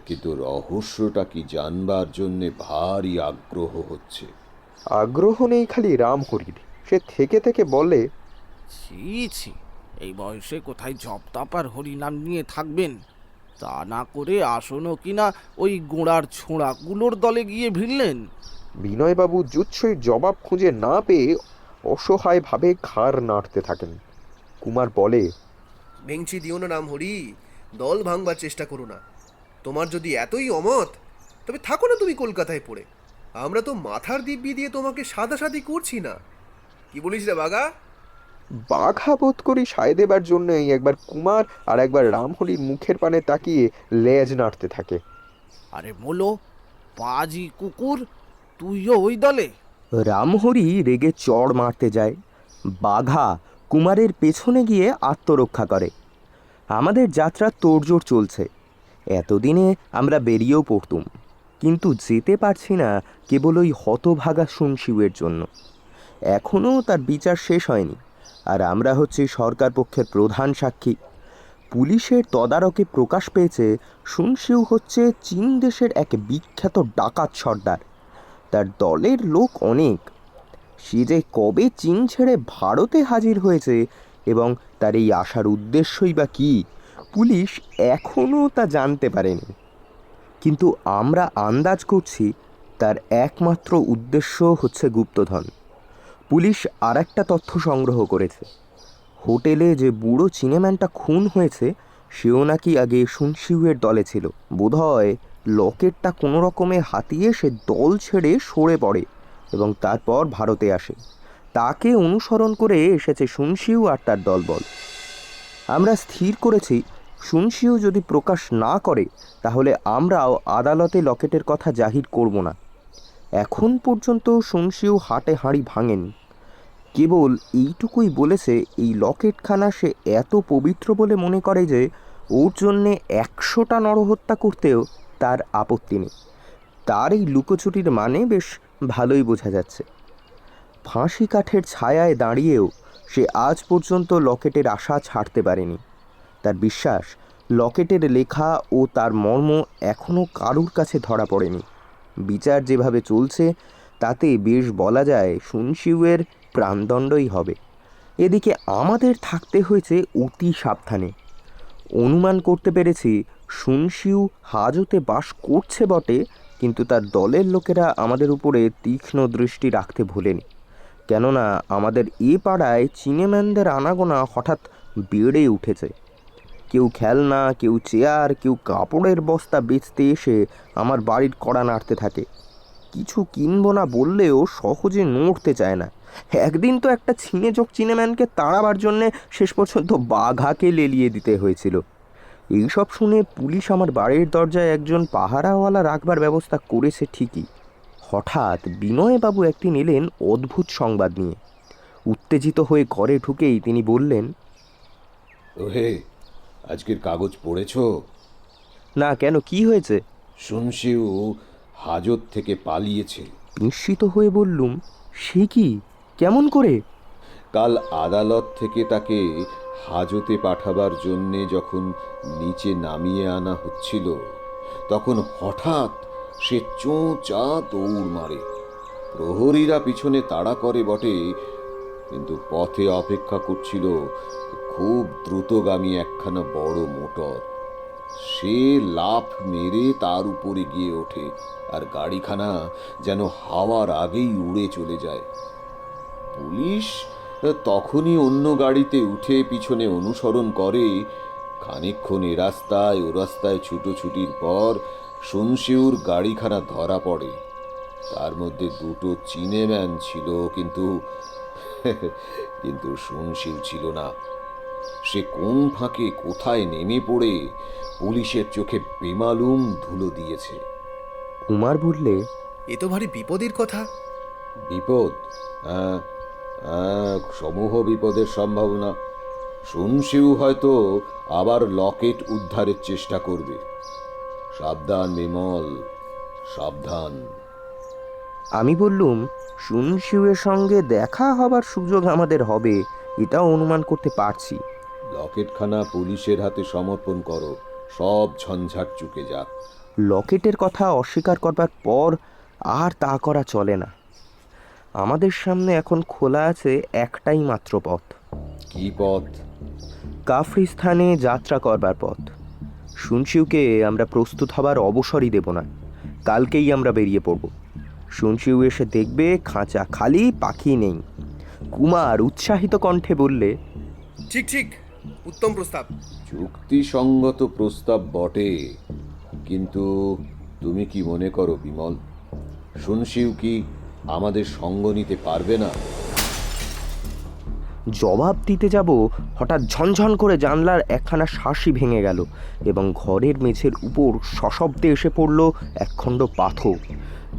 কিন্তু রহস্যটা কি জানবার জন্যে ভারী আগ্রহ হচ্ছে। আগ্রহ নেই খালি রামহরির। সে থেকে থেকে বলে, ছি ছি, এই বয়সে কোথায় জপ তপ আর হরিনাম নিয়ে থাকবেন? তা না করে আসনও কিনা ওই গোড়ার ছোঁড়াগুলোর দলে গিয়ে ভিড়লেন। বিনয়বাবু জুৎসই জবাব খুঁজে না পেয়ে অসহায়ভাবে ঘাড় নাড়তে থাকেন। কুমার বলে, ভেঙচি দিও না রামহরি, দল ভাঙবার চেষ্টা করো না। তোমার যদি এতই অমত, তবে থাকো না তুমি কলকাতায় পড়ে। আমরা তো মাথার দিব্যি দিয়ে তোমাকে সাদাসাদি করছি না। কি বলিস রে বাগা? বাঘা বোধ করি সায় দেবার জন্যই একবার কুমার আর একবার রামহরির মুখের পানে তাকিয়ে লেজ নাড়তে থাকে। আরে মোলো, পাজি কুকুর, তুইও ওই দলে? রামহরি রেগে চড় মারতে যায়। বাঘা কুমারের পেছনে গিয়ে আত্মরক্ষা করে। আমাদের যাত্রা তোড়জোড় চলছে। এতদিনে আমরা বেরিয়েও পড়তুম, কিন্তু যেতে পারছি না কেবল ওই হতভাগা শুনশিউয়ের জন্য। এখনও তার বিচার শেষ হয়নি, আর আমরা হচ্ছি সরকার পক্ষের প্রধান সাক্ষী। পুলিশের তদারকে প্রকাশ পেয়েছে শুনশিউ হচ্ছে চীন দেশের এক বিখ্যাত ডাকাত সর্দার। তার দলের লোক অনেক। সে যে কবে চীন ছেড়ে ভারতে হাজির হয়েছে এবং তার এই আসার উদ্দেশ্যই বা কী, পুলিশ এখনও তা জানতে পারেনি। কিন্তু আমরা আন্দাজ করছি তার একমাত্র উদ্দেশ্য হচ্ছে গুপ্তধন। পুলিশ আর একটা তথ্য সংগ্রহ করেছে। হোটেলে যে বুড়ো চিনেম্যানটা খুন হয়েছে সেও নাকি আগে শুনশিউয়ের দলে ছিল। বোধহয় লকেটটা কোনো রকমে হাতিয়ে সে দল ছেড়ে সরে পড়ে এবং তারপর ভারতে আসে। তাকে অনুসরণ করে এসেছে শুনশিউ আর তার দলবল। আমরা স্থির করেছি শুনশিউ যদি প্রকাশ না করে তাহলে আমরাও আদালতে লকেটের কথা জাহির করব না। এখন পর্যন্ত শুনশিউ হাটে হাঁড়ি ভাঙেনি। কেবল এইটুকুই বলেছে এই লকেটখানা সে এত পবিত্র বলে মনে করে যে ওর জন্যে 100টা নরহত্যা করতেও তার আপত্তি নেই। তার এই লুকোচুরির মানে বেশ ভালোই বোঝা যাচ্ছে। ফাঁসি কাঠের ছায়ায় দাঁড়িয়েও সে আজ পর্যন্ত লকেটের আশা ছাড়তে পারেনি। তার বিশ্বাস লকেটের লেখা ও তার মর্ম এখনও কারুর কাছে ধরা পড়েনি। বিচার যেভাবে চলছে তাতে বেশ বলা যায় শুনশিউয়ের প্রাণদণ্ডই হবে। এদিকে আমাদের থাকতে হয়েছে অতি সাবধানে। অনুমান করতে পেরেছি শুনশিউ হাজতে বাস করছে বটে, কিন্তু তার দলের লোকেরা আমাদের উপরে তীক্ষ্ণ দৃষ্টি রাখতে ভোলেনি। কেননা আমাদের এ পাড়ায় চিনেম্যানদের আনাগোনা হঠাৎ বেড়ে উঠেছে। কেউ খেলনা, কেউ চেয়ার, কেউ কাপড়ের বস্তা বেচতে এসে আমার বাড়ির কড়া নাড়তে থাকে। কিছু কিনবো না বললেও সহজে নড়তে চায় না। একদিন তো একটা ছিনেচোখ চিনেম্যানকে তাড়াবার জন্যে শেষ পর্যন্ত বাঘাকে লেলিয়ে দিতে হয়েছিল। এইসব শুনে পুলিশ আমার বাড়ির দরজায় একজন পাহারাওয়ালা রাখবার ব্যবস্থা করেছে ঠিকই। হঠাৎ বিনয়বাবু একদিন এলেন অদ্ভুত সংবাদ নিয়ে। উত্তেজিত হয়ে ঘরে ঢুকেই তিনি বললেন, ওহে, আজকের কাগজ পড়েছ? না, কেন, কি হয়েছে? শুনশিউ হাজত থেকে পালিয়েছে। বিস্মিত হয়ে বললুম, সে কি, কেমন করে? কাল আদালত থেকে তাকে হাজতে পাঠাবার জন্যে যখন নিচে নামিয়ে আনা হচ্ছিল তখন হঠাৎ সে চোঁচা দৌড় মারে। প্রহরীরা পিছনে তাড়া করে বটে, কিন্তু পথে অপেক্ষা করছিল খুব দ্রুতগামী একখানা বড় মোটর। সে লাফ মেরে তার উপরে গিয়ে ওঠে, আর গাড়িখানা যেন হাওয়ার আগেই উড়ে চলে যায়। পুলিশ তখনই অন্য গাড়িতে উঠে পিছনে অনুসরণ করে। খানিকক্ষণ এ রাস্তায় ও রাস্তায় ছুটোছুটির পর শুনশিউর গাড়িখানা ধরা পড়ে। তার মধ্যে দুটো চিনেম্যান ছিল, কিন্তু কিন্তু শুনশিউ ছিল না। সে কোন ফাঁকে কোথায় নেমে পড়ে পুলিশের চোখে বেমালুম ধুলো দিয়েছে। কুমার বললে, এ তো ভারী বিপদের কথা। বিপদ? হ্যাঁ হ্যাঁ, সমূহ বিপদের সম্ভাবনা। শুনশিউ হয়তো আবার লকেট উদ্ধারের চেষ্টা করবে। সাবধান বিমল, সাবধান। আমি বললুম, শুনশিউয়ের সঙ্গে দেখা হবার সুযোগ আমাদের হবে, এটাও অনুমান করতে পারছি। লকেটখানা পুলিশের হাতে সমর্পণ করো, সব ঝঞ্ঝাট চুকে যাক। লকেটের কথা অস্বীকার করবার পর আর তা করা চলে না। আমাদের সামনে এখন খোলা আছে একটাই মাত্র পথ। কি পথ? কাফরিস্তানে যাত্রা করবার পথ। শুনশিউকে আমরা প্রস্তুত হবার অবসরই দেব না। কালকেই আমরা বেরিয়ে পড়ব। শুনশিউ এসে দেখবে খাঁচা খালি, পাখি নেই। কুমার উৎসাহিত কণ্ঠে বললে, ঠিক ঠিক, উত্তম প্রস্তাব। যুক্তিসঙ্গত প্রস্তাব বটে, কিন্তু তুমি কি মনে করো বিমল, শুনশিউ কি আমাদের সঙ্গ নিতে পারবে না? জবাব দিতে যাব, হঠাৎ ঝনঝন করে জানলার একখানা শাঁসি ভেঙে গেল এবং ঘরের মেঝের উপর সশব্দে এসে পড়ল একখণ্ড পাথর,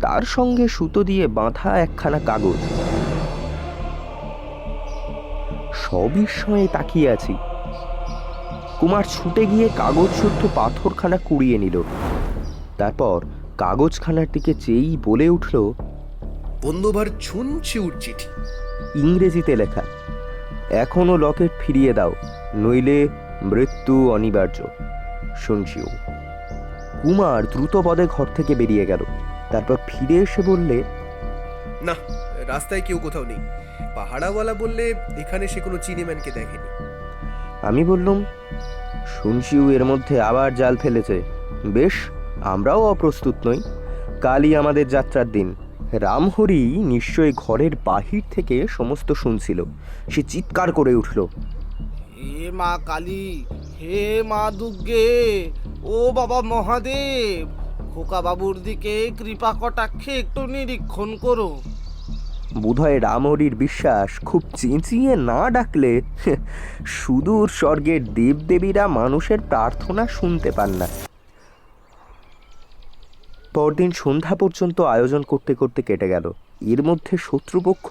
তার সঙ্গে সুতো দিয়ে বাঁধা একখানা কাগজ। সবিস্ময়ে তাকিয়ে আছি। কুমার ছুটে গিয়ে কাগজ শুদ্ধ পাথরখানা কুড়িয়ে নিল। তারপর কাগজখানার দিকে চেয়েই বলে উঠল, বন্ধুভার শুনশিউর চিঠি। ইংরেজিতে লেখা, এখনো লকেট ফিরিয়ে দাও, নইলে মৃত্যু অনিবার্য, শুনশিউ। কুমার দ্রুত পদে ঘর থেকে বেরিয়ে গেল। তারপর ফিরে এসে বললে, না, রাস্তায় কেউ কোথাও নেই। পাহাড়াওয়ালা বললে এখানে সে কোনো চিনিম্যানকে দেখেনি। আমি বললুম, শুনশিউ এর মধ্যে আবার জাল ফেলেছে। বেশ, আমরাও অপ্রস্তুত নই। কালই আমাদের যাত্রার দিন। রামহরি নিশ্চয়ই ঘরের বাহির থেকে সমস্ত শুনছিল। সে চিৎকার করে উঠল, হে মা কালী, হে মা দুর্গে, ও বাবা মহাদেব, খোকা বাবুর দিকে কৃপা কটাক্ষে একটু নিরীক্ষণ করো। বোধহয় রামহরির বিশ্বাস, খুব চেঁচিয়ে না ডাকলে সুদূর স্বর্গের দেবদেবীরা মানুষের প্রার্থনা শুনতে পান না। পরদিন সন্ধ্যা পর্যন্ত আয়োজন করতে করতে কেটে গেল। এর মধ্যে শত্রুপক্ষ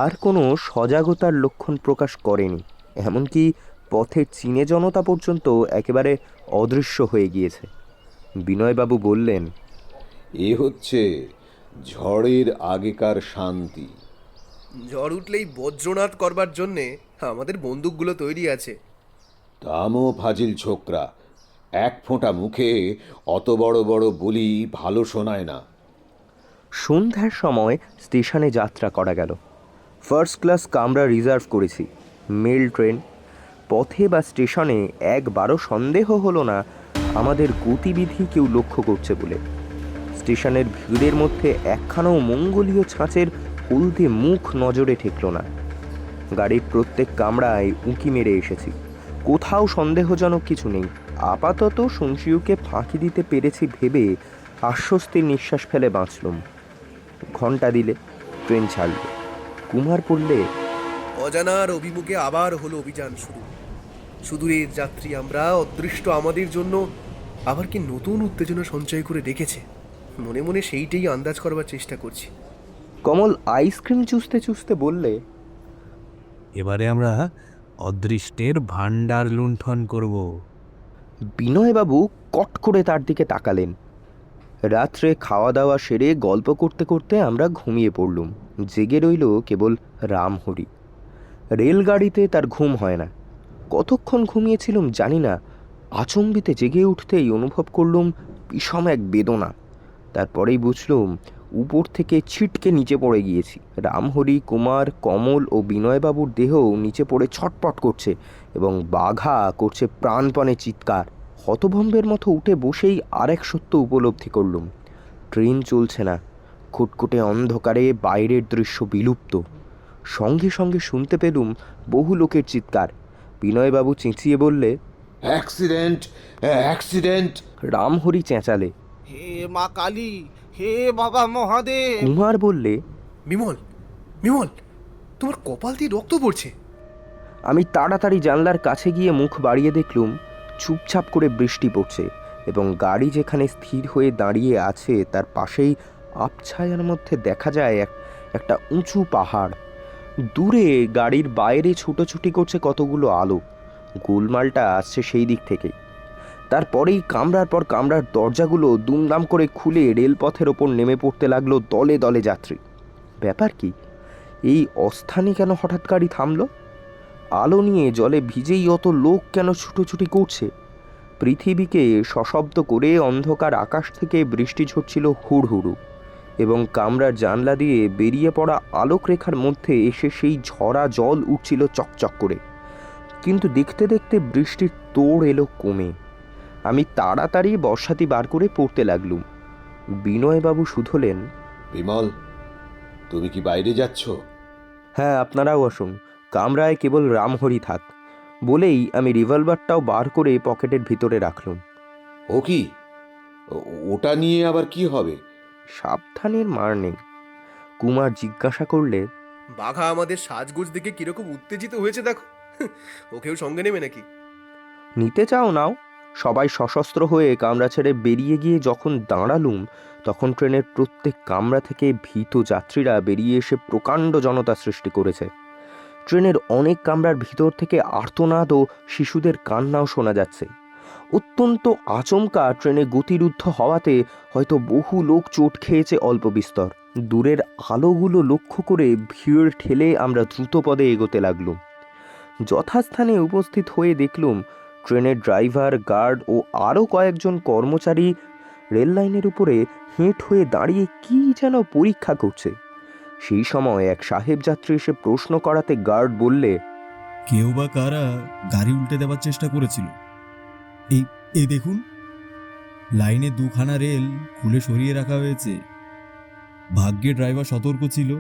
আর কোনো সজাগতার লক্ষণ প্রকাশ করেনি। এমনকি পথের চীনে জনতা পর্যন্ত একেবারে অদৃশ্য হয়ে গিয়েছে। বিনয়বাবু বললেন, এ হচ্ছে ঝড়ের আগেকার শান্তি। ঝড় উঠলেই বজ্রনাথ করবার জন্যে আমাদের বন্দুকগুলো তৈরি আছে। দামও ফাজিল ছোকরা, এক ফোঁটা মুখে অত বড় বড় বলি ভালো শোনায় না। সন্ধ্যার সময় স্টেশনে যাত্রা করা গেল। ফার্স্ট ক্লাস কামরা রিজার্ভ করেছি, মেল ট্রেন। পথে বা স্টেশনে একবারও সন্দেহ হলো না আমাদের গতিবিধি কেউ লক্ষ্য করছে বলে। স্টেশনের ভিড়ের মধ্যে একখানাও মঙ্গলীয় ছাঁচের হলদে মুখ নজরে ঠেকল না। গাড়ির প্রত্যেক কামরায় উঁকি মেরে এসেছি, কোথাও সন্দেহজনক কিছু নেই। আপাতত শুনশিউকে ফাঁকি দিতে পেরেছি ভেবে আশ্বস্তির নিঃশ্বাস ফেলে বাঁচলুম। ঘণ্টা দিলে ট্রেন ছাড়ল। কুমার পড়লে, অজানার অভিমুখে আবার হলো অভিযান শুরু। সুদূরের যাত্রী আমরা, অদৃষ্ট আমাদের জন্য আবার কি নতুন উত্তেজনা সঞ্চয় করে রেখেছে। মনে মনে সেইটাই আন্দাজ করবার চেষ্টা করছি। কমল আইসক্রিম চুষতে চুষতে বললে, এবারে আমরা অদৃষ্টের ভাণ্ডার লুণ্ঠন করব। বিনয়বাবু কট করে তার দিকে তাকালেন। রাত্রে খাওয়া দাওয়া সেরে গল্প করতে করতে আমরা ঘুমিয়ে পড়লুম। জেগে রইল কেবল রামহরি। রেলগাড়িতে তার ঘুম হয় না। কতক্ষণ ঘুমিয়েছিলুম জানি না। আচম্বিতে জেগে উঠতেই অনুভব করলুম বিষম এক বেদনা। তারপরেই বুঝলুম উপর থেকে ছিটকে নিচে পড়ে গিয়েছি। রামহরি, কুমার, কমল ও বিনয়বাবুর দেহ নিচে পড়ে ছটপট করছে এবং বাঘা করছে প্রাণপণে চিৎকার। হতভম্বের মতো উঠে বসেই আরেক সত্য উপলব্ধি করলুম, ট্রেন চলছে না। খুটখুটে অন্ধকারে বাইরের দৃশ্য বিলুপ্ত। সঙ্গে সঙ্গে শুনতে পেলুম বহু লোকের চিৎকার। বিনয়বাবু চেঁচিয়ে বললে, অ্যাক্সিডেন্ট, অ্যাক্সিডেন্ট! রামহরি চেঁচালে, হে মা কালী, হে বাবা মহাদেব! কুমার বললে, বিমল, বিমল, তোমার কপাল দিয়ে রক্ত পড়ছে। আমি তাড়াতাড়ি জানলার কাছে গিয়ে মুখ বাড়িয়ে দেখলুম চুপচাপ করে বৃষ্টি পড়ছে এবং গাড়ি যেখানে স্থির হয়ে দাঁড়িয়ে আছে তার পাশেই আবছায়ার মধ্যে দেখা যায় একটা উঁচু পাহাড়। দূরে গাড়ির বাইরে ছুটোছুটি করছে কতগুলো আলো। গোলমালটা আসছে সেই দিক থেকেই। তারপরেই কামরার পর কামরার দরজাগুলো দুমদাম করে খুলে রেলপথের ওপর নেমে পড়তে লাগলো দলে দলে যাত্রী। ব্যাপার কি, এই অস্থানে কেন হঠাৎ গাড়ি থামলো? আলো নিয়ে জলে ভিজেই অত লোক কেন ছুটোছুটি করছে? পৃথিবীকে সশব্দ করে অন্ধকার আকাশ থেকে বৃষ্টি ঝরছিল হুড়হুড়ু এবং কামরার জানলা দিয়ে বেরিয়ে পড়া আলোকরেখার মধ্যে এসে সেই ঝরা জল উঠছিল চকচক করে। কিন্তু দেখতে দেখতে বৃষ্টির তোড় এলো কমে। আমি তাড়াতাড়ি বর্ষাতি বার করে পড়তে লাগলুম। বিনয়বাবু শুধলেন, বিমল, তুমি কি বাইরে যাচ্ছ? হ্যাঁ, আপনারাও আসুন, কামরায় কেবল রামহরি থাক। বলেই আমি রিভলভারটাও বার করে পকেটের ভিতরে রাখলুম। ও কি, ওটা নিয়ে আবার কি হবে? সাবধানের মার নেই। কুমার জিজ্ঞাসা করলে, বাঘা আমাদের সাজগোজ দেখে কিরকম উত্তেজিত হয়েছে দেখো। ওকেও সঙ্গে নেবে নাকি? নিতে চাও নাও। সবাই সশস্ত্র হয়ে কামরা ছেড়ে বেরিয়ে গিয়ে যখন দাঁড়ালুম তখন ট্রেনের প্রত্যেক কামরা থেকে ভীত যাত্রীরা বেরিয়ে এসে প্রকাণ্ড জনতা সৃষ্টি করেছে। ট্রেনের অনেক কামরার ভিতর থেকে আর্তনাদ ও শিশুদের কান্নাও শোনা যাচ্ছে। অত্যন্ত আচমকা ট্রেনে গতিরুদ্ধ হওয়াতে হয়তো বহু লোক চোট খেয়েছে অল্প বিস্তর। দূরের আলোগুলো লক্ষ্য করে ভিড় ঠেলে আমরা দ্রুতপদে এগোতে লাগলুম। যথাস্থানে উপস্থিত হয়ে দেখলুম ট্রেনের ড্রাইভার, গার্ড ও আরও কয়েকজন কর্মচারী রেল লাইনের উপরে হেঁট হয়ে দাঁড়িয়ে কি যেন পরীক্ষা করছে। সেই সময় এক সাহেব যাত্রী এসে প্রশ্ন করাতে গার্ড বললে, কেউ বা কারা গাড়ি উল্টে দেওয়ার চেষ্টা করেছিল। এই দেখুন, লাইনে দুখানা রেল খুলে সরিয়ে রাখা হয়েছে। ভাগ্যে ড্রাইভার সতর্ক ছিল,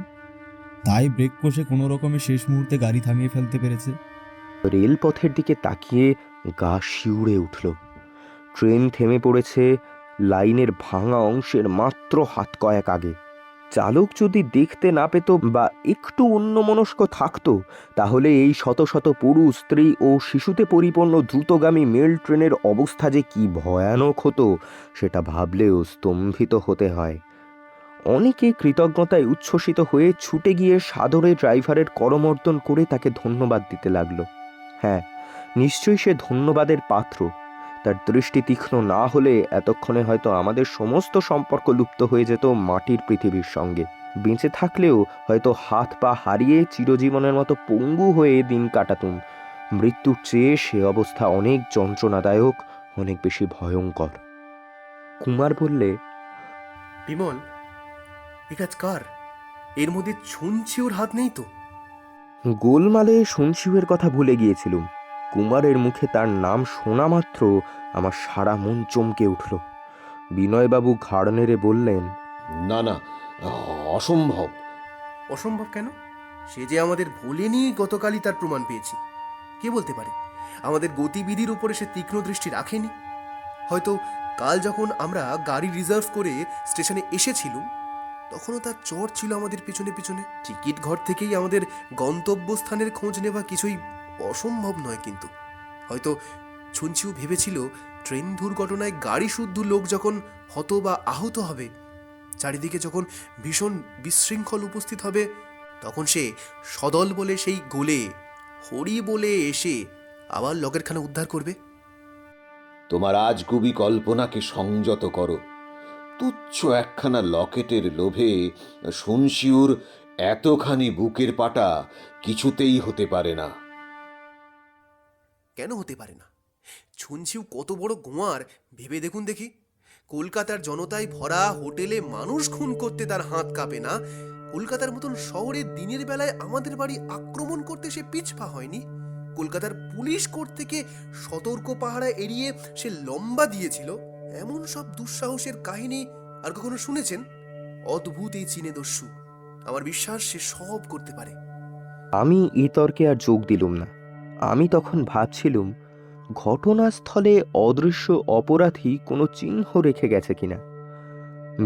তাই ব্রেক কষে কোনো রকমে শেষ মুহূর্তে গাড়ি থামিয়ে ফেলতে পেরেছে। রেলপথের দিকে তাকিয়ে গা শিউড়ে উঠল। ট্রেন থেমে পড়েছে লাইনের ভাঙা অংশের মাত্র হাত কয়েক আগে। চালক যদি দেখতে না পেত বা একটু অন্যমনস্ক থাকতো তাহলে এই শত শত পুরুষ, স্ত্রী ও শিশুতে পরিপূর্ণ দ্রুতগামী মেল ট্রেনের অবস্থা যে কি ভয়ানক হতো সেটা ভাবলেও স্তম্ভিত হতে হয়। অনেকে কৃতজ্ঞতায় উচ্ছ্বসিত হয়ে ছুটে গিয়ে সাদরে ড্রাইভারের করমর্দন করে তাকে ধন্যবাদ দিতে লাগলো। হ্যাঁ, নিশ্চয়ই সে ধন্যবাদের পাত্র। তার দৃষ্টি তীক্ষ্ণ না হলে এতক্ষণে হয়তো আমাদের সমস্ত সম্পর্ক লুপ্ত হয়ে যেত মাটির পৃথিবীর সঙ্গে। বেঁচে থাকলেও হয়তো হাত পা হারিয়ে চিরজীবনের মতো পঙ্গু হয়ে দিন কাটাতুম। মৃত্যুর চেয়ে সে অবস্থা অনেক যন্ত্রণাদায়ক, অনেক বেশি ভয়ঙ্কর। কুমার বললে, বিমল, এ কাজ কার? এর মধ্যে ছুঞ্চিওর হাত নেই তো? গোলমালে সঞ্জীবের কথা ভুলে গিয়েছিলুম। কুমারের মুখে তার নাম শোনা মাত্র আমার সারা মন চমকে উঠল। বিনয়বাবু ঘাড় নেড়ে বললেন, না না, অসম্ভব। অসম্ভব কেন? সে যে আমাদের ভোলেনি, গতকালই তার প্রমাণ পেয়েছি। কে বলতে পারে আমাদের গতিবিধির উপরে সে তীক্ষ্ণ দৃষ্টি রাখেনি? হয়তো কাল যখন আমরা গাড়ি রিজার্ভ করে স্টেশনে এসেছিলুম তখনও তার চট ছিল আমাদের পিছনে পিছনে। টিকিট ঘর থেকেই আমাদের গন্তব্যস্থানের খোঁজ নেওয়া কিছুই অসম্ভব নয়। কিন্তু হয়তো ছুঞ্চিও ভেবেছিল ট্রেন দুর্ঘটনায় গাড়ি শুদ্ধ লোক যখন হত বা আহত হবে, চারিদিকে যখন ভীষণ বিশৃঙ্খল উপস্থিত হবে, তখন সে সদল বলে সেই গোলে হরি বলে এসে আবার লগের খানা উদ্ধার করবে। তোমার আজগুবি কল্পনাকে সংযত করো। তুচ্ছ একখানা লকেটের লোভে শুনশিউর এতখানি বুকের পাটা কিছুতেই হতে পারে না। কেন হতে পারে না? ছুঞ্চিও কত বড় গোয়ার ভেবে দেখুন দেখি। কলকাতার জনতায় ভরা হোটেলে মানুষ খুন করতে তার হাত কাঁপে না। কলকাতার মতন শহরে দিনের বেলায় আমাদের বাড়ি আক্রমণ করতে সে পিছপা হয়নি। কলকাতার পুলিশ কোর্ট থেকে সতর্ক পাহারা এড়িয়ে সে লম্বা দিয়েছিল। এমন সব দুঃসাহসের কাহিনী আর কখনো শুনেছেন? অদ্ভুত এই চীনে দস্যু। আমার বিশ্বাস সে সব করতে পারে। আমি এ তর্কে আর যোগ দিলুম না। আমি তখন ভাবছিলুম ঘটনাস্থলে অদৃশ্য অপরাধী কোনো চিহ্ন রেখে গেছে কিনা।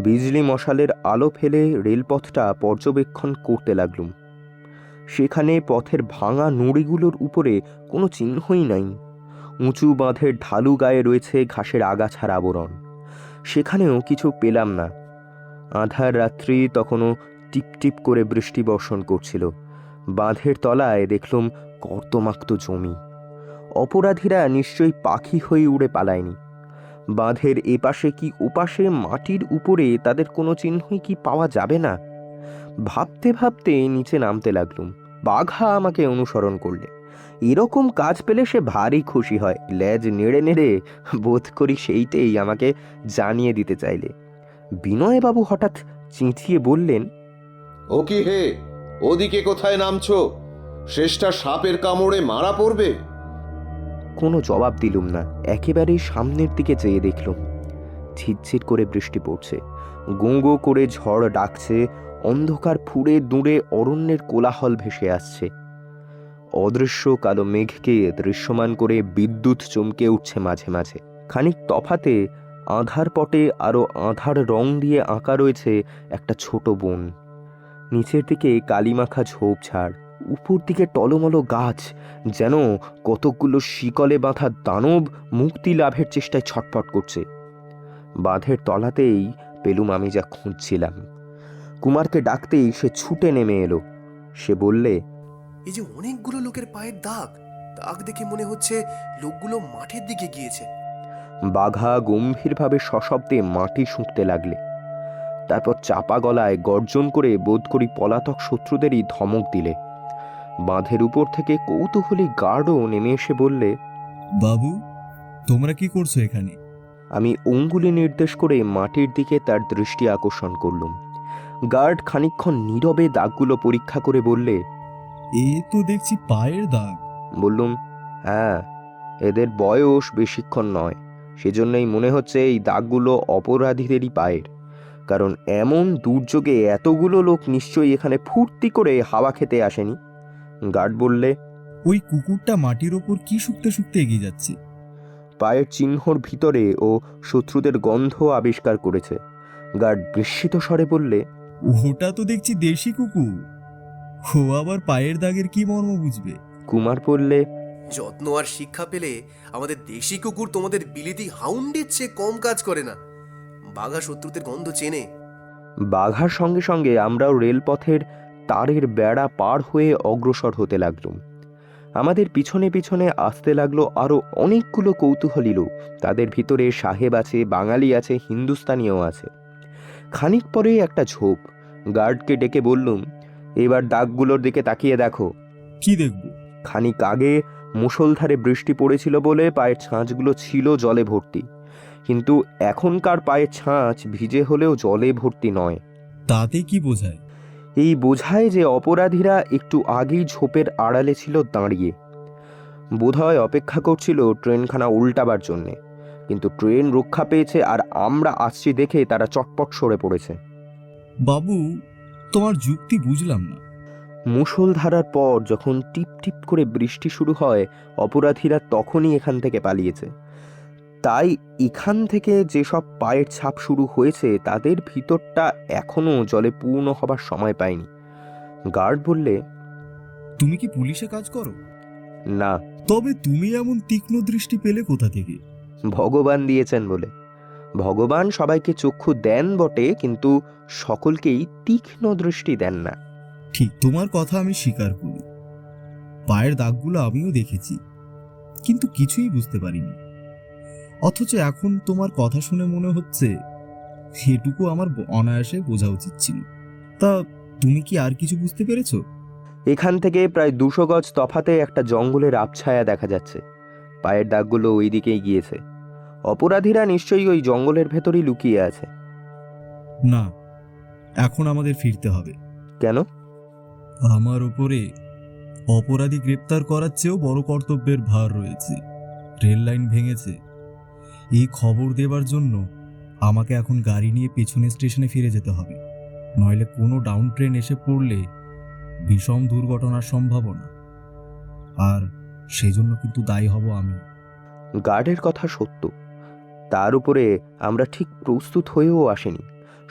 বিজলি মশালের আলো ফেলে রেলপথটা পর্যবেক্ষণ করতে লাগলুম। সেখানে পথের ভাঙা নুড়িগুলোর উপরে কোনো চিহ্নই নাই। উঁচু বাঁধের ঢালু গায়ে রয়েছে ঘাসের আগাছার আবরণ। সেখানেও কিছু পেলাম না। আঁধার রাত্রি তখনও টিপটিপ করে বৃষ্টি বর্ষণ করছিল। বাঁধের তলায় দেখলুম কর্দমাক্ত জমি। অপরাধীরা নিশ্চয়ই পাখি হয়ে উড়ে পালায়নি। বাঁধের এপাশে কি ওপাশে মাটির উপরে তাদের কোনো চিহ্নই কি পাওয়া যাবে না? ভাবতে ভাবতে নিচে নামতে লাগলুম। বাঘা আমাকে অনুসরণ করলে। এরকম কাজ পেলে সে ভারী খুশি হয়। লেজ নেড়ে নেড়ে বোধ করি সেইটেই আমাকে জানিয়ে দিতে চাইলে। বিনয়বাবু হঠাৎ চেঁচিয়ে বললেন, ও কি হে, ওদিকে কোথায় নামছো? শেষটা সাপের কামড়ে মারা পড়বে। কোনো জবাব দিলুম না। একেবারেই সামনের দিকে চেয়ে দেখলুম ঝিরঝির করে বৃষ্টি পড়ছে। গো গো করে ঝড় ডাকছে। অন্ধকার ফুঁড়ে দূরে অরণ্যের কোলাহল ভেসে আসছে। অদৃশ্য কালো মেঘকে দৃশ্যমান করে বিদ্যুৎ চমকে উঠছে মাঝে মাঝে। খানিক তফাতে আধার পটে আরো আধার রং দিয়ে আঁকা রয়েছে একটা ছোট বন। নিচের দিকে কালিমাখা ঝোপঝাড়, উপর দিকে টলমলো গাছ, যেন কতকগুলো শিকলে বাঁধা দানব মুক্তি লাভের চেষ্টায় ছটফট করছে। বাঁধের তলাতেই পেলুম আমি যা খুঁজছিলাম। কুমারকে ডাকতেই সে ছুটে নেমে এলো। সে বললে, এই যে অনেকগুলো লোকের পায়ের দাগ, দাগ দেখে মনে হচ্ছে লোকগুলো মাঠের দিকে গিয়েছে। বাঘা গম্ভীরভাবে সশব্দে মাটি শুঁকতে লাগলে। তারপর চাপা গলায় গর্জন করে বোধ করি পলাতক শত্রুদেরই ধমক দিলে। বাঁধের উপর থেকে কৌতূহলী গার্ডও নেমে এসে বললে, বাবু, তোমরা কি করছো এখানে? আমি অঙ্গুলি নির্দেশ করে মাটির দিকে তার দৃষ্টি আকর্ষণ করলুম। গার্ড খানিকক্ষণ নীরবে দাগগুলো পরীক্ষা করে বললে, এ তো দেখছি পায়ের দাগ। বললুম, হ্যাঁ, এদের বয়স বেশিক্ষণ নয়। সেজন্যই মনে হচ্ছে এই দাগগুলো অপরাধীদেরই পায়ের। কারণ এমন দুর্যোগে এতগুলো লোক নিশ্চয়ই এখানে ফুর্তি করে হাওয়া খেতে আসেনি। গার্ড বললে, ওই কুকুরটা মাটির ওপর কি শুকতে শুকতে এগিয়ে যাচ্ছে। পায়ের চিহ্নর ভিতরে ও শত্রুদের গন্ধ আবিষ্কার করেছে। গার্ড বিস্মিত স্বরে বললে, ওটা তো দেখছি দেশি কুকুর। ও আবার পায়ের দাগের কি মর্ম বুঝবে? কুমার বললে, যত্ন আর শিক্ষা পেলে আমাদের দেশি কুকুর তোমাদের বিলিতি হাউন্ডের চেয়ে কম কাজ করে না। বাঘা শত্রুদের গন্ধ চেনে। বাঘার সঙ্গে সঙ্গে আমরাও রেলপথের তারের বেড়া পার হয়ে অগ্রসর হতে লাগলুম। আমাদের পিছনে পিছনে আসতে লাগলো আরো অনেকগুলো কৌতূহলী লোক। তাদের ভিতরে সাহেব আছে, বাঙালি আছে, হিন্দুস্তানিও আছে। খানিক পরে একটা ঝোপ। গার্ডকে ডেকে বললুম, এবার দাগগুলোর দিকে তাকিয়ে দেখো। কি দেখবো? খানিক আগে মুষলধারে বৃষ্টি পড়েছিল বলে পায়ের ছাঁচগুলো ছিল জলে ভর্তি, কিন্তু এখনকার পায়ের ছাঁচ ভিজে হলেও জলে ভর্তি নয়। তাতে কি বোঝায়? এই বোঝায় যে অপরাধীরা একটু আগেই ঝোপের আড়ালে ছিল দাঁড়িয়ে। বোধহয় অপেক্ষা করছিল ট্রেনখানা উল্টাবার জন্যে, কিন্তু ট্রেন রক্ষা পেয়েছে আর আমরা আসছি দেখে তারা চটপট সরে পড়েছে। বাবু, তোমার যুক্তি বুঝলাম না। মুষলধারার পর যখন টিপ টিপ করে বৃষ্টি শুরু হয়, অপরাধীরা তখনই এখান থেকে পালিয়েছে। তাই এখান থেকে যেসব পায়ের ছাপ শুরু হয়েছে তাদের ভিতরটা এখনো জলে পূর্ণ হবার সময় পায়নি। গার্ড বললে, তুমি কি পুলিশে কাজ করো? না। তবে তুমি এমন তীক্ষ্ণ দৃষ্টি পেলে কোথা থেকে? ভগবান দিয়েছেন বলে। ভগবান সবাইকে চক্ষু দেন বটে, কিন্তু সকলকেই তীক্ষ্ণ দৃষ্টি দেন না। ঠিক, তোমার কথা আমি স্বীকার করি। পায়ের দাগগুলো আমিও দেখেছি, কিন্তু কিছুই বুঝতে পারিনি। অথচ এখন তোমার কথা শুনে মনে হচ্ছে সেটুকু আমার অনায়াসে বোঝা উচিত ছিল। তা তুমি কি আর কিছু বুঝতে পেরেছো? এখান থেকে প্রায় 200 গজ তফাতে একটা জঙ্গলের আবছায়া দেখা যাচ্ছে। পায়ের দাগগুলো ওই দিকেই গিয়েছে। অপরাধীরা নিশ্চয়ই ওই জঙ্গলের ভেতরই লুকিয়ে আছে। না, এখন আমাদের ফিরতে হবে। কেন? আমার উপরে অপরাধী গ্রেপ্তার করার চেয়েও বড় কর্তব্যের ভার রয়েছে। রেল লাইন ভেঙেছে, এই খবর দেবার জন্য আমাকে এখন গাড়ি নিয়ে পেছনের স্টেশনে ফিরে যেতে হবে। নইলে কোনো ডাউন ট্রেন এসে পড়লে বিষম দুর্ঘটনার সম্ভাবনা, আর সেজন্য কিন্তু দায়ী হব আমি। গার্ডের কথা সত্য, তার উপরে আমরা ঠিক প্রস্তুত হয়েও আসিনি।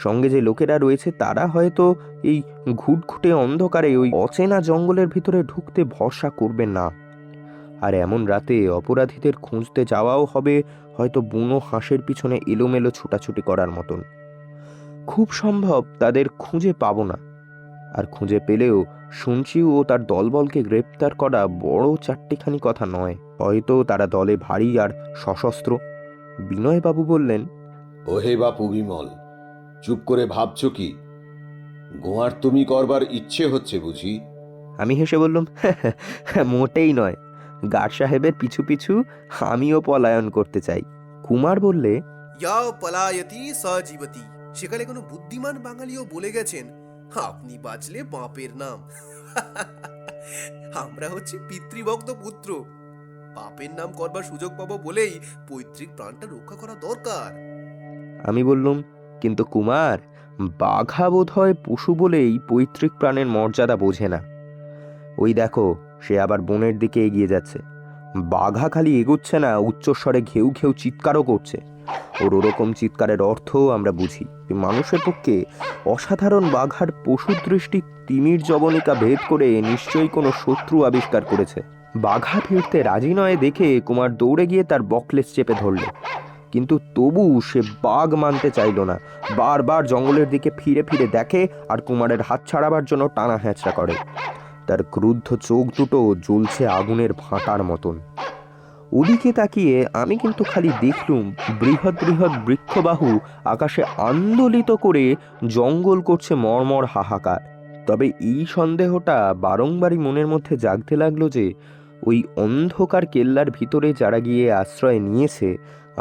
সঙ্গে যে লোকেরা রয়েছে তারা হয়তো এই ঘুটঘুটে অন্ধকারে ওই অচেনা জঙ্গলের ভিতরে ঢুকতে ভরসা করবে না। আর এমন রাতে অপরাধীদের খুঁজতে যাওয়াও হবে হয়তো বুনো হাঁসের পিছনে এলোমেলো ছুটাছুটি করার মতন। খুব সম্ভব তাদের খুঁজে পাবো না, আর খুঁজে পেলেও শুনচিউ ও তার দলবলকে গ্রেপ্তার করা বড় চারটিখানি কথা নয়। হয়তো তারা দলে ভারী আর সশস্ত্র। বিনয়বাবু বললেন, ওহে বাপু বিমল, চুপ করে ভাবছো কি? গোয়ার তুমি করবার ইচ্ছে হচ্ছে বুঝি? আমি হেসে বললাম, মোটেই নয়, গার্ড সাহেবের পিছু পিছু আমিও পলায়ন করতে চাই। কুমার বললে, ইয়াও পলায়তি সজীবতি, সেখানে কোনো বুদ্ধিমান বাঙালিও বলে গেছেন, আপনি বাঁচলে বাপের নাম। আমরা হচ্ছে পিতৃভক্ত পুত্র, বাপের নাম করবার সুযোগ পাবো বলেই পৈতৃক প্রাণটা রক্ষা করা দরকার। আমি বললুম, কিন্তু কুমার, বাঘা বোধ হয় পশু বলেই পৈতৃক প্রাণের মর্যাদা বোঝে না। ওই দেখো, সে আবার বনের দিকে এগিয়ে যাচ্ছে। বাঘা খালি এগোচ্ছে না, উচ্চস্বরে ঘেউ ঘেউ চিৎকারও করছে। ওর ওরকম চিৎকারের অর্থ আমরা বুঝি। মানুষের পক্ষে অসাধারণ বাঘার পশুদৃষ্টি তিমির জবনিকা ভেদ করে নিশ্চয়ই কোনো শত্রু আবিষ্কার করেছে। বাঘা ফিরতে রাজি নয় দেখে কুমার দৌড়ে গিয়ে তার বকলেস চেপে ধরল, কিন্তু তবু সে বাঘ মানতে চাইল না। বারবার জঙ্গলের দিকে ফিরে ফিরে দেখে আর কুমারের হাত ছাড়াবার জন্য টানা হ্যাঁচড়া করে। তার ক্রুদ্ধ চোখ দুটো জ্বলছে আগুনের ভাঁটার মতন। ওদিকে তাকিয়ে আমি কিন্তু খালি দেখলুম বৃহৎ বৃহৎ বৃক্ষবাহু আকাশে আন্দোলিত করে জঙ্গল করছে মর্মর হাহাকার। তবে এই সন্দেহটা বারংবারই মনের মধ্যে জাগতে লাগলো যে ওই অন্ধকার কেল্লার ভিতরে যারা গিয়ে আশ্রয় নিয়েছে,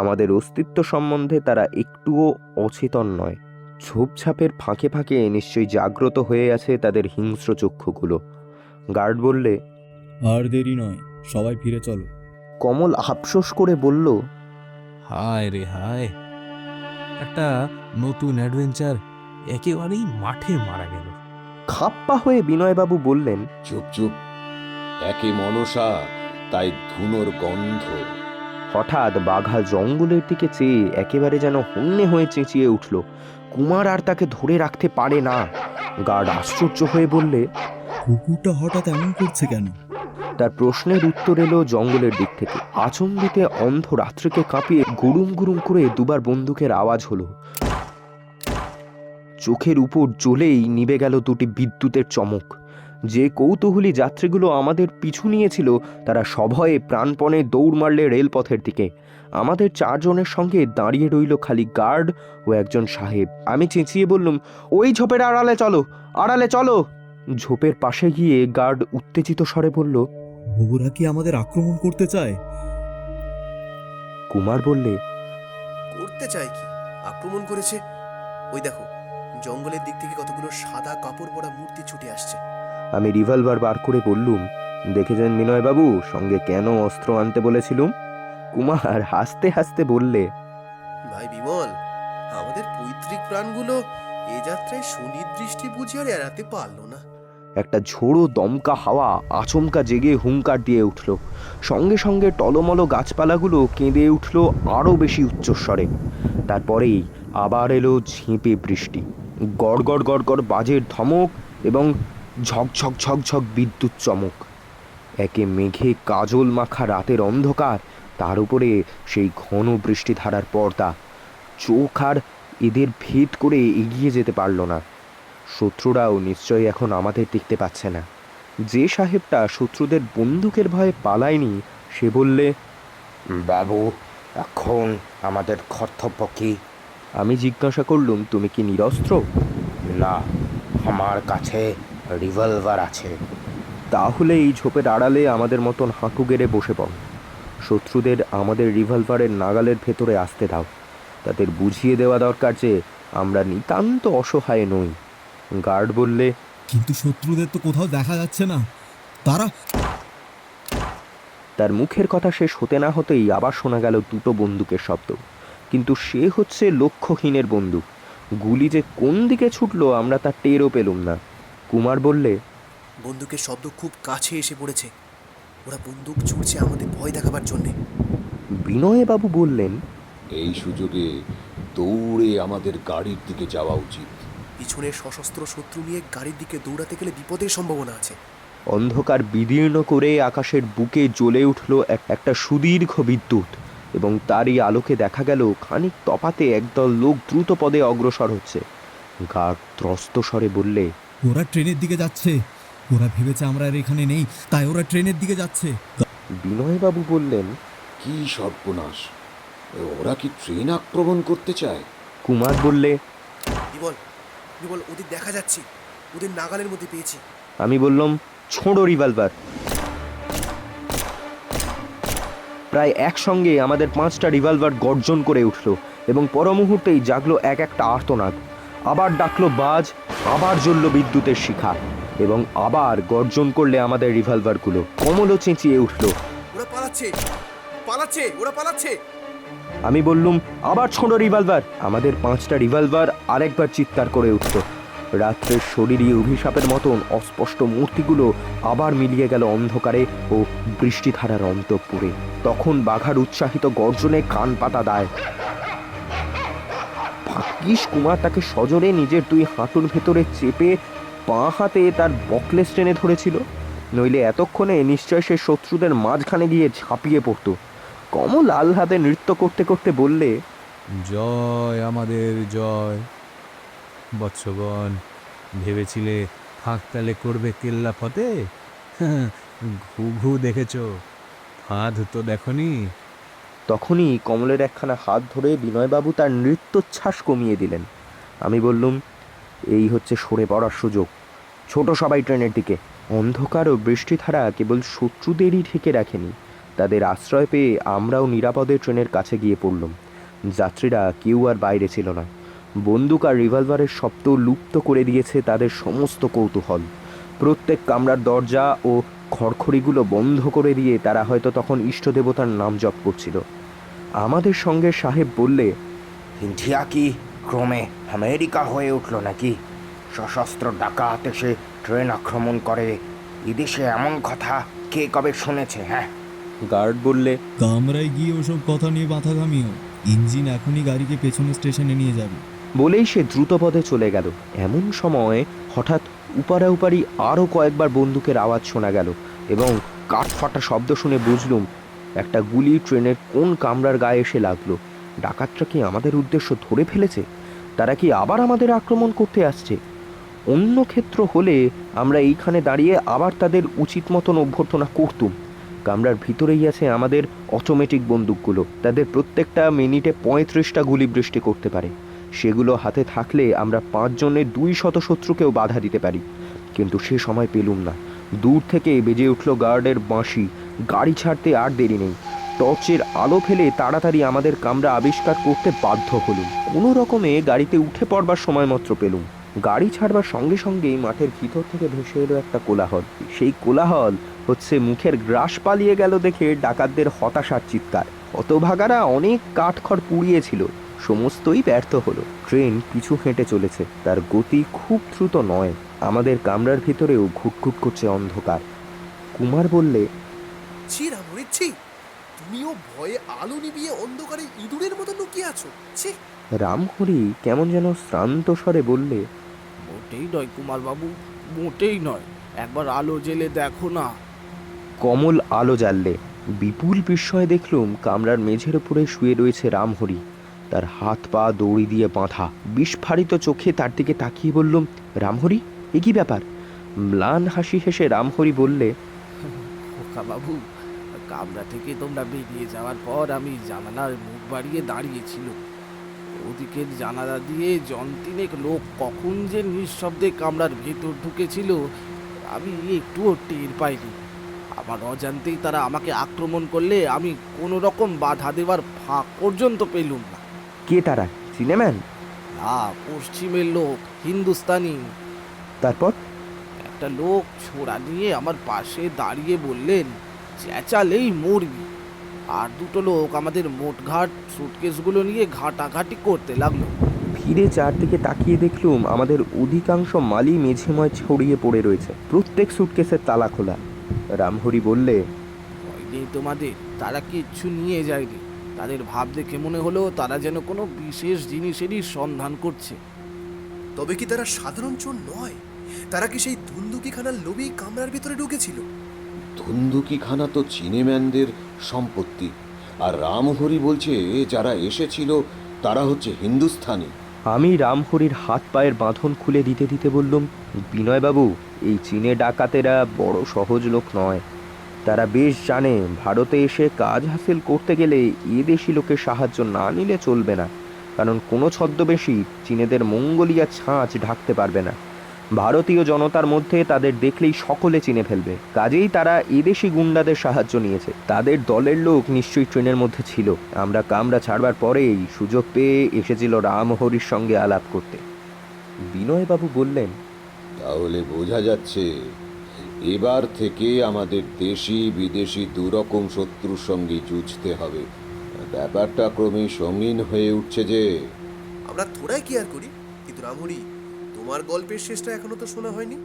আমাদের অস্তিত্ব সম্বন্ধে তারা একটুও অচেতন নয়। ঝোপঝাপের ফাঁকে ফাঁকে নিশ্চয়ই জাগ্রত হয়ে আছে তাদের হিংস্র চক্ষুগুলো। গার্ড বললে, আর দেরি নয়, সবাই ফিরে চলো। কমল আফসোস করে বলল, হায় রে হায়, একটা নতুন অ্যাডভেঞ্চার একেবারেই মাঠে মারা গেল। খাপ্পা হয়ে বিনয়বাবু বললেন, চুপ চুপ, একে মনসা, তাই ধুনোর গন্ধ। হঠাৎ বাঘা জঙ্গলের দিকে চেয়ে একেবারে যেন হন্যে হয়ে চেঁচিয়ে উঠল। কুমার আর তাকে ধরে রাখতে পারে না। গার্ড আশ্চর্য হয়ে বললে, কুকুরটা হঠাৎ এমন করছে কেন? তার প্রশ্নের উত্তর এলো জঙ্গলের দিক থেকে। আচমবিতে অন্ধ রাত্রিকে কাঁপিয়ে গুড়ুম গুড়ুম করে দুবার বন্দুকের আওয়াজ হলো। চোখের উপর জ্বলেই নিভে গেল দুটি বিদ্যুতের চমক। যে কৌতূহলী যাত্রীগুলো আমাদের পিছু নিয়েছিল তারা সভয়ে প্রাণপণে দৌড় মারলে রেলপথের দিকে। আমাদের চারজনের সঙ্গে দাঁড়িয়ে রইল খালি গার্ড ও একজন সাহেব। আমি চেঁচিয়ে বললুম, ওই ঝোপের আড়ালে চলো, আড়ালে চলো। ঝোপের পাশে গিয়ে গার্ড উত্তেজিত স্বরে বলল, ওরা কি আমাদের আক্রমণ করতে চায়? কুমার বললে, করতে চায় কি, আক্রমণ করেছে। ওই দেখো, জঙ্গলের দিক থেকে কতগুলো সাদা কাপড় পরা মূর্তি ছুটে আসছে। আমি রিভলভার বার করে বললুম, দেখেছেন বিনয়বাবু, সঙ্গে কেন অস্ত্র আনতে বলেছিলুম? কুমার হাসতে হাসতে বললে, ভাই বিমল, আমাদের পৈতৃক প্রাণগুলো এ যাত্রায় শনির দৃষ্টি বুঝে আর এড়াতে পারলো না। একটা ঝোড়ো দমকা হাওয়া আচমকা জেগে হুঙ্কার দিয়ে উঠল। সঙ্গে সঙ্গে টলমলো গাছপালাগুলো কেঁদে উঠল আরও বেশি উচ্চস্বরে। তারপরেই আবার এলো ঝেঁপে বৃষ্টি, গড়গড় গড়গড় বাজের ধমক এবং ঝকঝক ঝকঝক বিদ্যুৎ চমক। একে মেঘে কাজল মাখা রাতের অন্ধকার, তার উপরে সেই ঘন বৃষ্টিধারার পর্দা। চোখ আর এদের ভেদ করে এগিয়ে যেতে পারল না। শত্রুরাও নিশ্চয়ই এখন আমাদের দেখতে পাচ্ছে না। যে সাহেবটা শত্রুদের বন্দুকের ভয়ে পালায়নি সে বললে, বাবু, এখন আমাদের কর্তব্য কি? আমি জিজ্ঞাসা করলুম, তুমি কি নিরস্ত্র? না, আমার কাছে রিভলভার আছে। তাহলে এই ঝোপের আড়ালে আমাদের মতন হাঁটু গেড়ে বসে পড়। শত্রুদের আমাদের রিভলভারের নাগালের ভেতরে আসতে দাও। তাদের বুঝিয়ে দেওয়া দরকার যে আমরা নিতান্ত অসহায় নই। গার্ড বললে, কিন্তু শত্রুদের তো কোথাও দেখা যাচ্ছে না। তার মুখের কথা শেষ হতে না হতেই আবার শোনা গেল দুটো বন্দুকের শব্দ, কিন্তু সে হচ্ছে লক্ষ্যহীনের বন্দুক। গুলি যে কোন দিকে ছুটলো আমরা তা টেরও পেলুম না। কুমার বললে, বন্দুকের শব্দ খুব কাছে এসে পড়েছে। ওরা বন্দুক ছুড়ছে আমাদের ভয় দেখাবার জন্যে। বিনয়বাবু বললেন, এই সুযোগে দৌড়ে আমাদের গাড়ির দিকে যাওয়া উচিত। পিছনে সশস্ত্র শত্রু নিয়ে গাড়ির দিকে দৌড়াতে গেলে বিপদের সম্ভাবনা আছে। অন্ধকার বিদীর্ণ করে আকাশের বুকে জ্বলে উঠল একটা সুদীর্ঘ বিদ্যুৎ, এবং তারই আলোকে দেখা গেল খানিক তফাতে একদল লোক দ্রুত পদে অগ্রসর হচ্ছে। গার্ড ত্রস্ত স্বরে বললে, ওরা ট্রেনের দিকে যাচ্ছে। ওরা ভেবেছে আমরা আর এখানে নেই, তাই ওরা ট্রেনের দিকে যাচ্ছে। বিনয়বাবু বললেন, কি সর্বনাশ! ওরা কি ট্রেন আক্রমণ করতে চায়? কুমার বললে, বিবল ওদের দেখা যাচ্ছে, ওদের নাগালের মধ্যে পেয়েছি। আমি বললাম, ছোঁড়ো রিভলভার। প্রায় একসঙ্গে আমাদের 5টা রিভলভার গর্জন করে উঠল, এবং পর মুহূর্তেই জাগলো এক একটা আর্তনাদ। আবার ডাকলো বাজ, আবার জ্বলল বিদ্যুতের শিখা, এবং আবার গর্জন করলে আমাদের রিভলভারগুলো। কমলও চেঁচিয়ে উঠল, ওরা পালাচ্ছে, পালাচ্ছে, ওরা পালাচ্ছে। আমি বললুম, আবার ছোঁড়ো রিভলভার। আমাদের 5টা রিভলভার আরেকবার চিৎকার করে উঠল। রাত্রের শরীরী অভিশাপের মতন অস্পষ্ট মূর্তিগুলো আবার মিলিয়ে গেল অন্ধকারে ও বৃষ্টিধারার অন্তঃপুরে। তখন বাঘার উৎসাহিত গর্জনে কান পাতা দেয়। ভাগ্যিস কুমার তাকে সজোরে নিজের 2 হাঁটুর ভেতরে চেপে বাঁ হাতে তার বকলেস টেনে ধরেছিল, নইলে এতক্ষণে নিশ্চয় সে শত্রুদের মাঝখানে গিয়ে ঝাঁপিয়ে পড়ত। কমল আহ্লাদে নৃত্য করতে করতে বললে, জয় আমাদের জয়। বৎসগণ, ভেবেছিলে ফাঁকতালে করবে কেল্লা ফতে? ঘুঘু দেখেছ, ফাঁদ তো দেখনি। তখনই কমলের একখানা হাত ধরে বিনয়বাবু তার নৃত্যোচ্ছ্বাস কমিয়ে দিলেন। আমি বললুম, এই হচ্ছে সরে পড়ার সুযোগ। ছোট সবাই ট্রেনের দিকে। অন্ধকার ও বৃষ্টিধারা কেবল শত্রুদেরই ঢেকে রাখেনি, তাদের আশ্রয় পেয়ে আমরাও নিরাপদে ট্রেনের কাছে গিয়ে পড়লাম। যাত্রীরা কেউ আর বাইরে ছিল না। বন্দুক আর রিভলভারের শব্দ লুপ্ত করে দিয়েছে তাদের সমস্ত কৌতূহল। প্রত্যেক কামরার দরজা ও খড়খড়িগুলো বন্ধ করে দিয়ে তারা হয়তো তখন ইষ্টদেবতার নাম জপ করছিল। আমাদের সঙ্গে সাহেব বললে, ইন্ডিয়া কি ক্রমে আমেরিকা হয়ে উঠল নাকি? সশস্ত্র ডাকাত এসে ট্রেন আক্রমণ করে, এদেশে এমন কথা কে কবে শুনেছে? হ্যাঁ। গার্ড বললে, কামরায় গিয়ে ওসব কথা নিয়ে মাথা ঘামিও। ইঞ্জিন এখনই গাড়িকে পেছনে স্টেশনে নিয়ে যাবে। বলেই সে দ্রুতপদে চলে গেল। এমন সময় হঠাৎ উপারি আরও কয়েকবার বন্দুকের আওয়াজ শোনা গেল, এবং কাঠ ফাটা শব্দ শুনে বুঝলুম একটা গুলি ট্রেনের কোন কামরার গায়ে এসে লাগলো। ডাকাতরা কি আমাদের উদ্দেশ্য ধরে ফেলেছে? তারা কি আবার আমাদের আক্রমণ করতে আসছে? অন্য ক্ষেত্র হলে আমরা এইখানে দাঁড়িয়ে আবার তাদের উচিত মতন অভ্যর্থনা করতুম। কামরার ভিতরেই আছে আমাদের অটোমেটিক বন্দুকগুলো। তাদের প্রত্যেকটা মিনিটে 35টা গুলি বৃষ্টি করতে পারে। সেগুলো হাতে থাকলে আমরা 5 জনের 200 শত্রুকেও বাধা দিতে পারি। কিন্তু সে সময় পেলুম না। দূর থেকে বেজে উঠল গার্ডের বাঁশি। গাড়ি ছাড়তে আর দেরি নেই। টর্চের আলো ফেলে তাড়াতাড়ি আমাদের কামরা আবিষ্কার করতে বাধ্য হলুম। কোনো রকমে গাড়িতে উঠে পড়বার সময় মাত্র পেলুম। গাড়ি ছাড়বার সঙ্গে সঙ্গেই মাঠের ভিতর থেকে ভেসে এলো একটা কোলাহল। সেই কোলাহল হচ্ছে মুখের গ্রাস পালিয়ে গেল দেখে ডাকাতদের হতাশার চিৎকার। হতভাগারা অনেক কাঠখড় পুড়িয়েছিল, সমস্তই ব্যর্থ হলো। ট্রেন পিছু হেঁটে চলেছে, তার গতি খুব দ্রুত নয়। আমাদের কামরার ভিতরেও ঘুটঘুট করছে অন্ধকার। কুমার বললে, ছি রামুরি ছি, তুমিও ভয়ে আলো নিবিয়ে অন্ধকারে ইঁদুরের মতো লুকিয়ে আছো। ছি। রামহরি কেমন যেন শ্রান্ত স্বরে বললে, মোটেই নয় কুমার বাবু, মোটেই নয়। একবার আলো জেলে দেখো না। কমল আলো জ্বাললে। বিপুল বিস্ময়ে দেখলুম কামরার মেঝের উপরে শুয়ে রয়েছে রামহরি। তার হাত পা দড়ি দিয়ে বাঁধা। বিস্ফারিত চোখে তার দিকে তাকিয়ে বললুম, রামহরি, এ কি ব্যাপার? ম্লান হাসি হেসে রামহরি বললে, খোকা বাবু, কামরা থেকে তোমরা বেরিয়ে যাওয়ার পর আমি জানালার মুখ বাড়িয়ে দাঁড়িয়েছিল। ওদিকের জানালা দিয়ে জনতিনেক লোক কখন যে নিঃশব্দে কামরার ভেতর ঢুকেছিল আমি একটুও টের পাইনি। আমার অজান্তেই তারা আমাকে আক্রমণ করলে আমি কোনো রকম বাধা দেওয়ার ফাঁক পর্যন্ত পেলুম না। কে তারা? সিনেম্যান? না, পশ্চিমের লোক, হিন্দুস্তানি। তারপর? একটা লোক ছোড়া নিয়ে আমার পাশে দাঁড়িয়ে বললেন, চেঁচালেই মরবি। আর দুটো লোক আমাদের মোটঘাট সুটকেসগুলো নিয়ে ঘাটাঘাটি করতে লাগলো। ফিরে চারদিকে তাকিয়ে দেখলুম আমাদের অধিকাংশ মালই মেঝেময় ছড়িয়ে পড়ে রয়েছে, প্রত্যেক সুটকেসের তালা খোলা। রামহরি বললে, ভয় নেই তোমাদের, তারা কিচ্ছু নিয়ে যায়নি। তাদের ভাব দেখে মনে হলো তারা যেন কোনো বিশেষ জিনিসেরই সন্ধান করছে। তবে কি তারা সাধারণ চোর নয়? তারা কি সেই ধুন্দুকিখানার লোভী কামরার ভিতরে ঢুকেছিল? ধুন্দুকিখানা তো চীনেম্যানদের সম্পত্তি, আর রামহরি বলছে যারা এসেছিল তারা হচ্ছে হিন্দুস্থানি। আমি রামহরির হাত পায়ের বাঁধন খুলে দিতে দিতে বললুম, বিনয়বাবু, এই চীনে ডাকাতেরা বড় সহজ লোক নয়। তারা বেশ জানে ভারতে এসে কাজ হাসিল করতে গেলে এদেশি লোকের সাহায্য না নিলে চলবে না, কারণ কোনো ছদ্মবেশী চীনেদের মঙ্গোলিয়া ছাঁচ ঢাকতে পারবে না। ভারতীয় জনতার মধ্যে তাদের দেখলেই সকলে চিনে ফেলবে। কাজেই তারা এদেশি গুন্ডাদের সাহায্য নিয়েছে। তাদের দলের লোক নিশ্চয়ই ট্রেনের মধ্যে ছিল। আমরা কামরা ছাড়বার পরেই সুযোগ পেয়ে এসেছিল রামহরির সঙ্গে আলাপ করতে। বিনয়বাবু বললেন, তাহলে বোঝা যাচ্ছে এবার থেকে আমাদের দেশি বিদেশি দুরকম শত্রুর সঙ্গে যুঝতে হবে। ব্যাপারটা ক্রমেই সঙ্গীন হয়ে উঠছে যে। আমরা থোড়াই কেয়ার করি, কিন্তু রামহরি, তোমার গল্পের শেষটা এখনো তো শোনা হয়নি।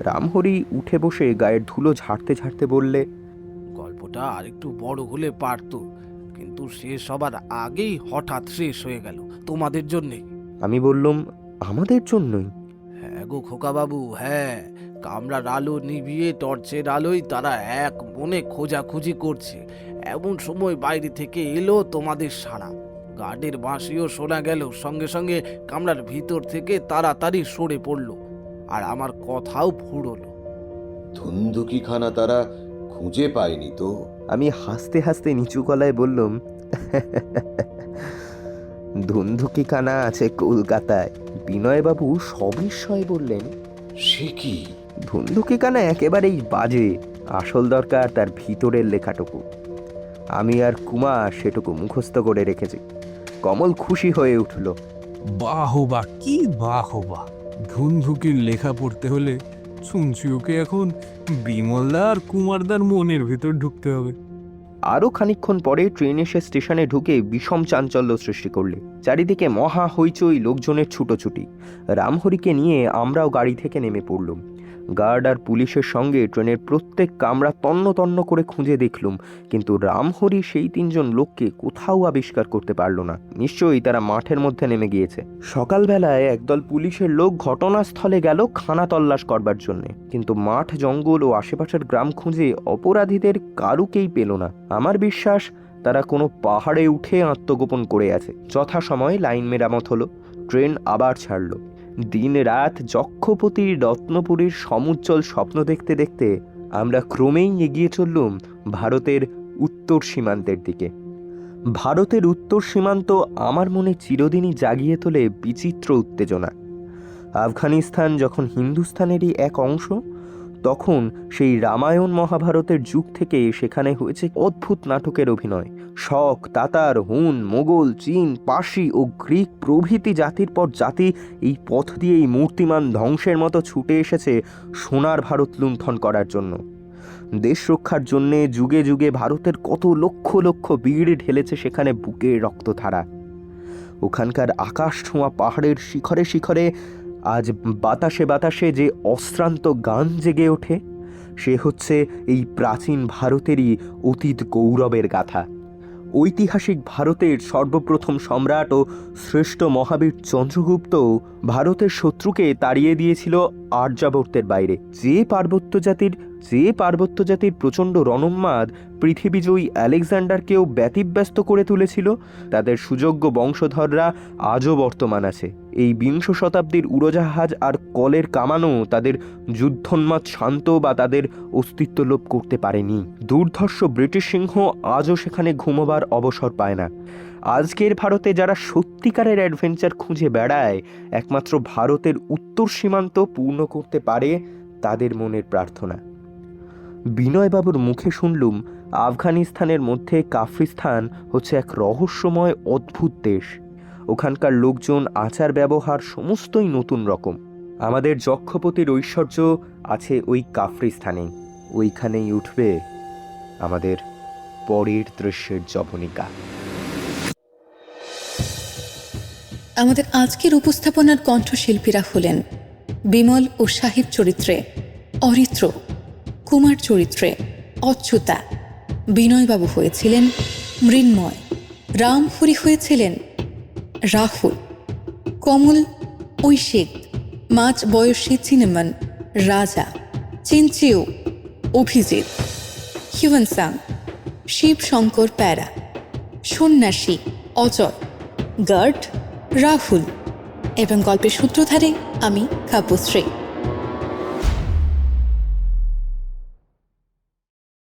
রামহরি উঠে বসে গায়ের ধুলো ঝাড়তে ঝাড়তে বললে, গল্পটা আরেকটু বড় হলে পারতো, কিন্তু শেষ হবার আগেই হঠাৎ শেষ হয়ে গেল তোমাদের জন্যে। আমি বললুম, আমাদের জন্যই? হ্যাঁ গো খোকাবাবু, হ্যাঁ। কামরার আলো নিভিয়ে টর্চের আলোয় তারা এক মনে খোঁজাখুঁজি করছে। এমন সময় বাইরে থেকে এলো তোমাদের সাড়া। গার্ডের বাঁশিও শোনা গেল। সঙ্গে সঙ্গে কামরার ভিতর থেকে তাড়াতাড়ি সরে পড়লো, আর আমার কথাও ফুরলো। ধুন্দুকিখানা তারা খুঁজে পায়নি তো? আমি হাসতে হাসতে নিচু গলায় বললুম, ধুন্ধুকিখানা আছে কলকাতায়। বিনয়বাবু সবিস্ময়ে বললেন, সে কি? ধুন্ধুকিখানা একেবারেই বাজে। আসল দরকার তার ভিতরের লেখাটুকু। আমি আর কুমার সেটুকু মুখস্থ করে রেখেছি। কমল খুশি হয়ে উঠল। বাহবা, কি বাহবা! ধুনধুকির লেখা পড়তে হলে চুনচুকে এখন বিমলদা আর কুমারদার মনের ভেতর ঢুকতে হবে। আরও খানিকক্ষণ পরে ট্রেন এসে স্টেশনে ঢুকে বিষম চাঞ্চল্য সৃষ্টি করলে। চারিদিকে মহা হইচই, লোকজনের ছুটোছুটি। রামহরিকে নিয়ে আমরাও গাড়ি থেকে নেমে পড়লুম। গার্ড আর পুলিশের সঙ্গে ট্রেনের প্রত্যেক কামরা তন্ন তন্ন করে খুঁজে দেখলুম, কিন্তু রামহরি সেই 3 জন লোককে কোথাও আবিষ্কার করতে পারল না। নিশ্চয়ই তারা মাঠের মধ্যে নেমে গিয়েছে। সকালবেলায় একদল পুলিশের লোক ঘটনাস্থলে গেল খানা তল্লাশ করবার জন্যে, কিন্তু মাঠ, জঙ্গল ও আশেপাশের গ্রাম খুঁজে অপরাধীদের কারুকেই পেল না। আমার বিশ্বাস তারা কোনো পাহাড়ে উঠে আত্মগোপন করে আছে। যথাসময়ে লাইন মেরামত হলো। ট্রেন আবার ছাড়ল। দিন রাত যক্ষপতির রত্নপুরীর সমুজ্জ্বল স্বপ্ন দেখতে দেখতে আমরা ক্রমেই এগিয়ে চললুম ভারতের উত্তর সীমান্তের দিকে। ভারতের উত্তর সীমান্ত আমার মনে চিরদিনই জাগিয়ে তোলে বিচিত্র উত্তেজনা। আফগানিস্তান যখন হিন্দুস্তানেরই এক অংশ, তখন সেই রামায়ণ মহাভারতের যুগ থেকে সেখানে হয়েছে অদ্ভুত নাটকের অভিনয়। শক, তাতার, হুন, মোগল, চীন, পার্সি ও গ্রিক প্রভৃতি জাতির পর জাতি এই পথ দিয়েই মূর্তিমান ধ্বংসের মতো ছুটে এসেছে সোনার ভারত লুণ্ঠন করার জন্য। দেশ রক্ষার জন্যে যুগে যুগে ভারতের কত লক্ষ লক্ষ বীর ঢেলেছে সেখানে বুকের রক্তধারা। ওখানকার আকাশ ছোঁয়া পাহাড়ের শিখরে শিখরে আজ বাতাসে বাতাসে যে অশ্রান্ত গান জেগে ওঠে, সে হচ্ছে এই প্রাচীন ভারতেরই অতীত গৌরবের গাথা। ঐতিহাসিক ভারতের সর্বপ্রথম সম্রাট ও শ্রেষ্ঠ মহাবীর চন্দ্রগুপ্ত ভারতের শত্রুকে তাড়িয়ে দিয়েছিল আর্যাবর্তের বাইরে। যে পার্বত্য জাতির প্রচণ্ড রণোন্মাদ পৃথিবীজয়ী আলেকজান্ডারকেও ব্যতিব্যস্ত করে তুলেছিল, তাদের সুযোগ্য বংশধররা আজও বর্তমান আছে। এই 20 শতাব্দীর উড়োজাহাজ আর কলের কামানও তাদের যুদ্ধোন্মাদ শান্ত বা তাদের অস্তিত্ব লোপ করতে পারেনি। দুর্ধর্ষ ব্রিটিশ সিংহ আজও সেখানে ঘুমোবার অবসর পায় না। আজকের ভারতে যারা সত্যিকারের অ্যাডভেঞ্চার খুঁজে বেড়ায়, একমাত্র ভারতের উত্তর সীমান্ত পূর্ণ করতে পারে তাদের মনের প্রার্থনা। বিনয়বাবুর মুখে শুনলুম আফগানিস্তানের মধ্যে কাফরিস্তান হচ্ছে এক রহস্যময় অদ্ভুত দেশ। ওখানকার লোকজন, আচার ব্যবহার সমস্তই নতুন রকম। আমাদের যক্ষপতির ঐশ্বর্য আছে ওই কাফরিস্তানে। ওইখানেই উঠবে আমাদের পরের দৃশ্যের জবনিকা। আমাদের আজকের উপস্থাপনার কণ্ঠশিল্পীরা হলেন বিমল ও সাহেব চরিত্রে অরিত্র, কুমার চরিত্রে অচ্যুতা, বিনয়বাবু হয়েছিলেন মৃন্ময়, রামহরি হয়েছিলেন রাহুল, কমল ঐশিক, মাঝ বয়সী চিনেমন রাজা, চিনচিউ অভিজিৎ, হিউয়েনসাং শিব শঙ্কর প্যারা, সন্ন্যাসী অজয়, গার্ড রাহুল এবং গল্পের সূত্রধারে আমি কাব্যশ্রী।